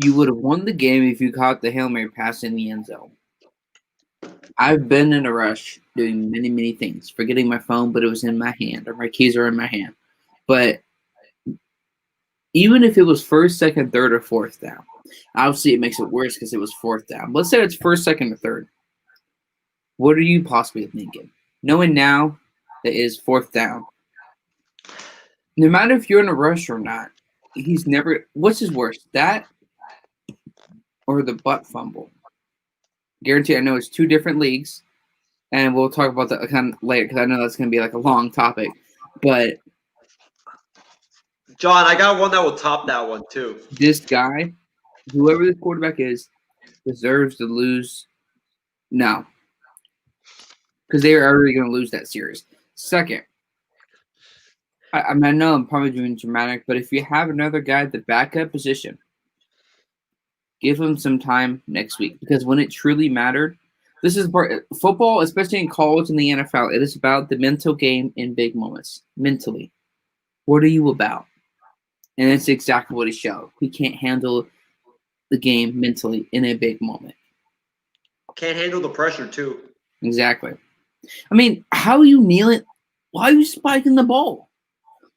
You would have won the game if you caught the Hail Mary pass in the end zone. I've been in a rush doing many, many things, forgetting my phone, but it was in my hand, or my keys are in my hand. But even if it was 1st, 2nd, 3rd, or 4th down, obviously it makes it worse because it was 4th down. Let's say it's 1st, 2nd, or 3rd. What are you possibly thinking? Knowing now that it is 4th down, no matter if you're in a rush or not, he's never. What's his worst? That or the butt fumble? Guarantee. I know it's 2 different leagues, and we'll talk about that kind of later because I know that's going to be like a long topic. But John, I got one that will top that one too. This guy, whoever the quarterback is, deserves to lose now because they are already going to lose that series. Second, I know I'm probably doing dramatic, but if you have another guy at the backup position, give him some time next week because when it truly mattered, this is football, especially in college and the NFL. It is about the mental game in big moments. Mentally, what are you about? And it's exactly what he showed. He can't handle the game mentally in a big moment. Can't handle the pressure too. Exactly. I mean, how are you kneeling? Why are you spiking the ball?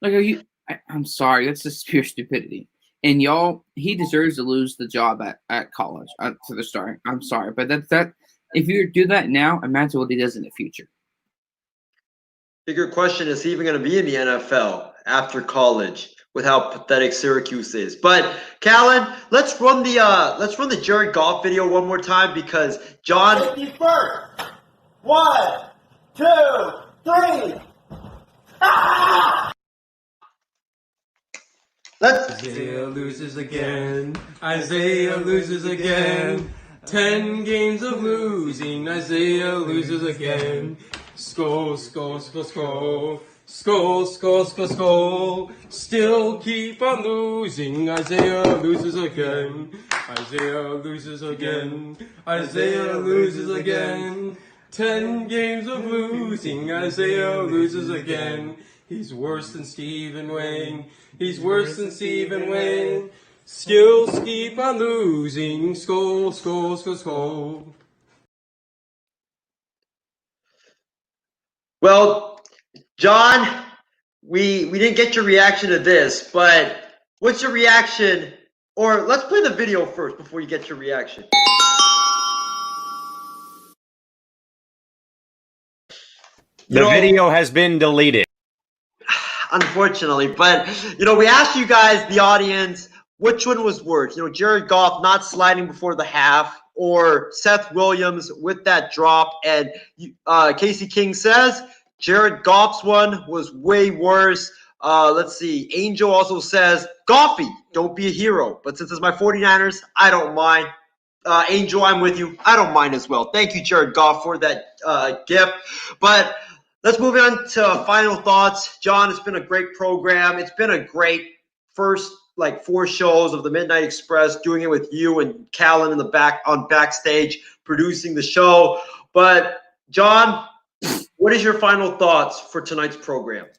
Like, are you? I'm sorry, that's just pure stupidity. And y'all, he deserves to lose the job at college to the start. I'm sorry, but that. If you do that now, imagine what he does in the future. Bigger question: is he even going to be in the NFL after college with how pathetic Syracuse is? But Callan, let's run the Jared Goff video one more time because John. Safety first. 1, 2, 3. Isaiah loses again. Isaiah loses again. 10 games of losing. Isaiah loses again. Skull, skull, skull, skull. Skull, skull, skull, skull. Still keep on losing. Isaiah loses again. Isaiah loses again. Isaiah loses again. 10 games of losing. Isaiah loses again. He's worse than Stephen Wayne. He's worse than Stephen Wayne. Skills keep on losing. Skull, skull, skull, skull. Well, John, we didn't get your reaction to this, but what's your reaction? Or let's play the video first before you get your reaction. The video has been deleted. Unfortunately, but we asked you guys, the audience, which one was worse? Jared Goff not sliding before the half, or Seth Williams with that drop. And Casey King says Jared Goff's one was way worse. Let's see. Angel also says, Goffy, don't be a hero. But since it's my 49ers, I don't mind. Angel, I'm with you. I don't mind as well. Thank you, Jared Goff, for that gift. But let's move on to final thoughts. John, it's been a great program. It's been a great first 4 shows of the Midnight Express, doing it with you and Callan in the back on backstage, producing the show. But John, what is your final thoughts for tonight's program? I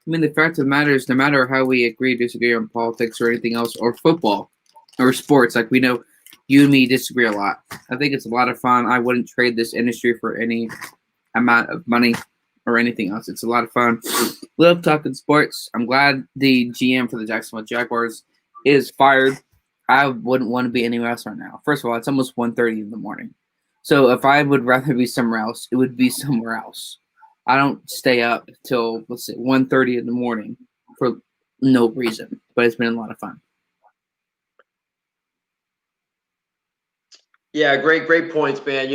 mean, the fact of the matter is, no matter how we agree, disagree on politics or anything else, or football or sports, we know you and me disagree a lot. I think it's a lot of fun. I wouldn't trade this industry for any amount of money or anything else. It's a lot of fun. Love talking sports. I'm glad the GM for the Jacksonville Jaguars is fired. I wouldn't want to be anywhere else right now. First of all, it's almost 1:30 in the morning. So if I would rather be somewhere else, it would be somewhere else. I don't stay up till, 1:30 in the morning for no reason. But it's been a lot of fun. Yeah, great points, man.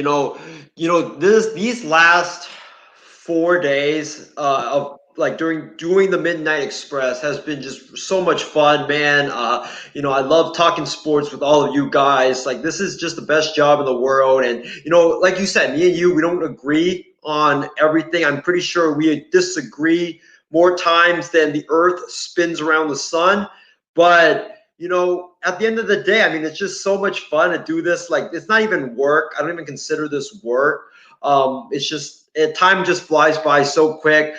These last 4 days of doing the Midnight Express has been just so much fun, man. I love talking sports with all of you guys. This is just the best job in the world. And like you said, me and you, we don't agree on everything. I'm pretty sure we disagree more times than the Earth spins around the sun. But at the end of the day, it's just so much fun to do this. It's not even work. I don't even consider this work. It's just time just flies by so quick.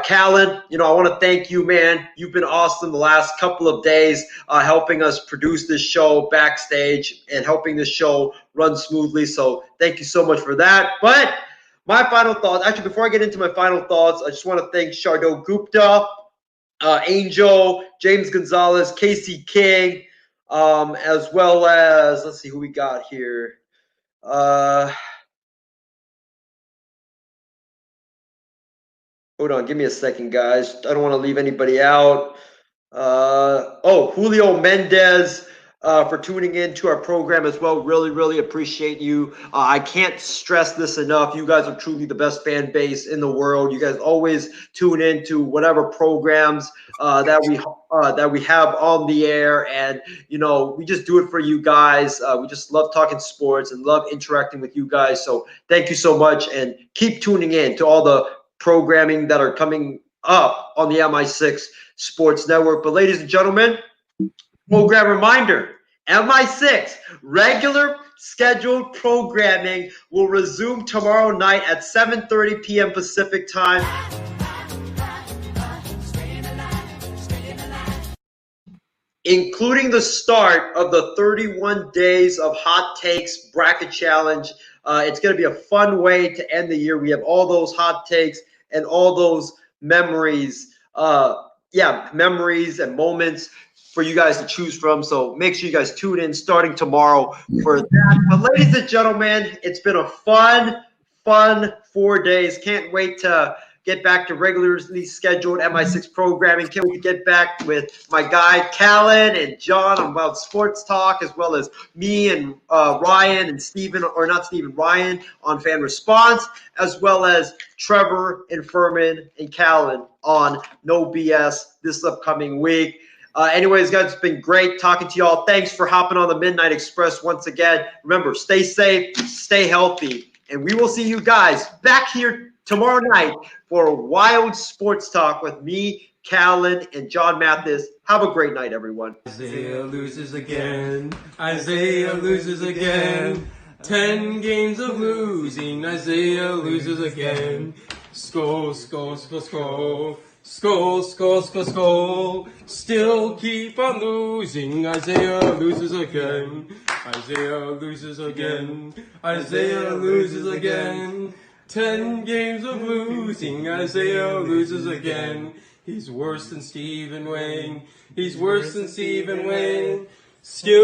Callan, I want to thank you, man. You've been awesome the last couple of days, helping us produce this show backstage and helping this show run smoothly. So thank you so much for that. But my final thoughts, actually, before I get into my final thoughts, I just want to thank Shardo Gupta, Angel, James Gonzalez, Casey King, as well as, let's see who we got here. Hold on, give me a second, guys. I don't want to leave anybody out. Julio Mendez for tuning in to our program as well. Really appreciate you. I can't stress this enough. You guys are truly the best fan base in the world. You guys always tune in to whatever programs that we have on the air, and we just do it for you guys. We just love talking sports and love interacting with you guys. So thank you so much, and keep tuning in to all the programming that are coming up on the MI6 Sports Network. But ladies and gentlemen, program reminder, MI6 regular scheduled programming will resume tomorrow night at 7:30 p.m. Pacific time. Including the start of the 31 days of Hot Takes Bracket Challenge. It's going to be a fun way to end the year. We have all those hot takes and all those memories, memories and moments for you guys to choose from. So make sure you guys tune in starting tomorrow for that. But ladies and gentlemen, it's been a fun 4 days. Can't wait to get back to regularly scheduled MI6 programming. Can't wait to get back with my guy Callan and John about sports talk, as well as me and Ryan and Ryan on fan response, as well as Trevor and Furman and Callan on No BS this upcoming week. Anyways, guys, it's been great talking to y'all. Thanks for hopping on the Midnight Express once again. Remember, stay safe, stay healthy, and we will see you guys back here tomorrow night for Wild Sports Talk with me, Callan, and John Mathis. Have a great night, everyone. Isaiah loses again. Isaiah loses again. 10 games of losing. Isaiah loses again. Skull, skull, skull, skull. Skull, skull, skull, skull. Still keep on losing. Isaiah loses again. Isaiah loses again. Isaiah loses again. 10 games of losing. Isaiah loses again. He's worse than Stephen Wayne. He's worse than Stephen Wayne. Still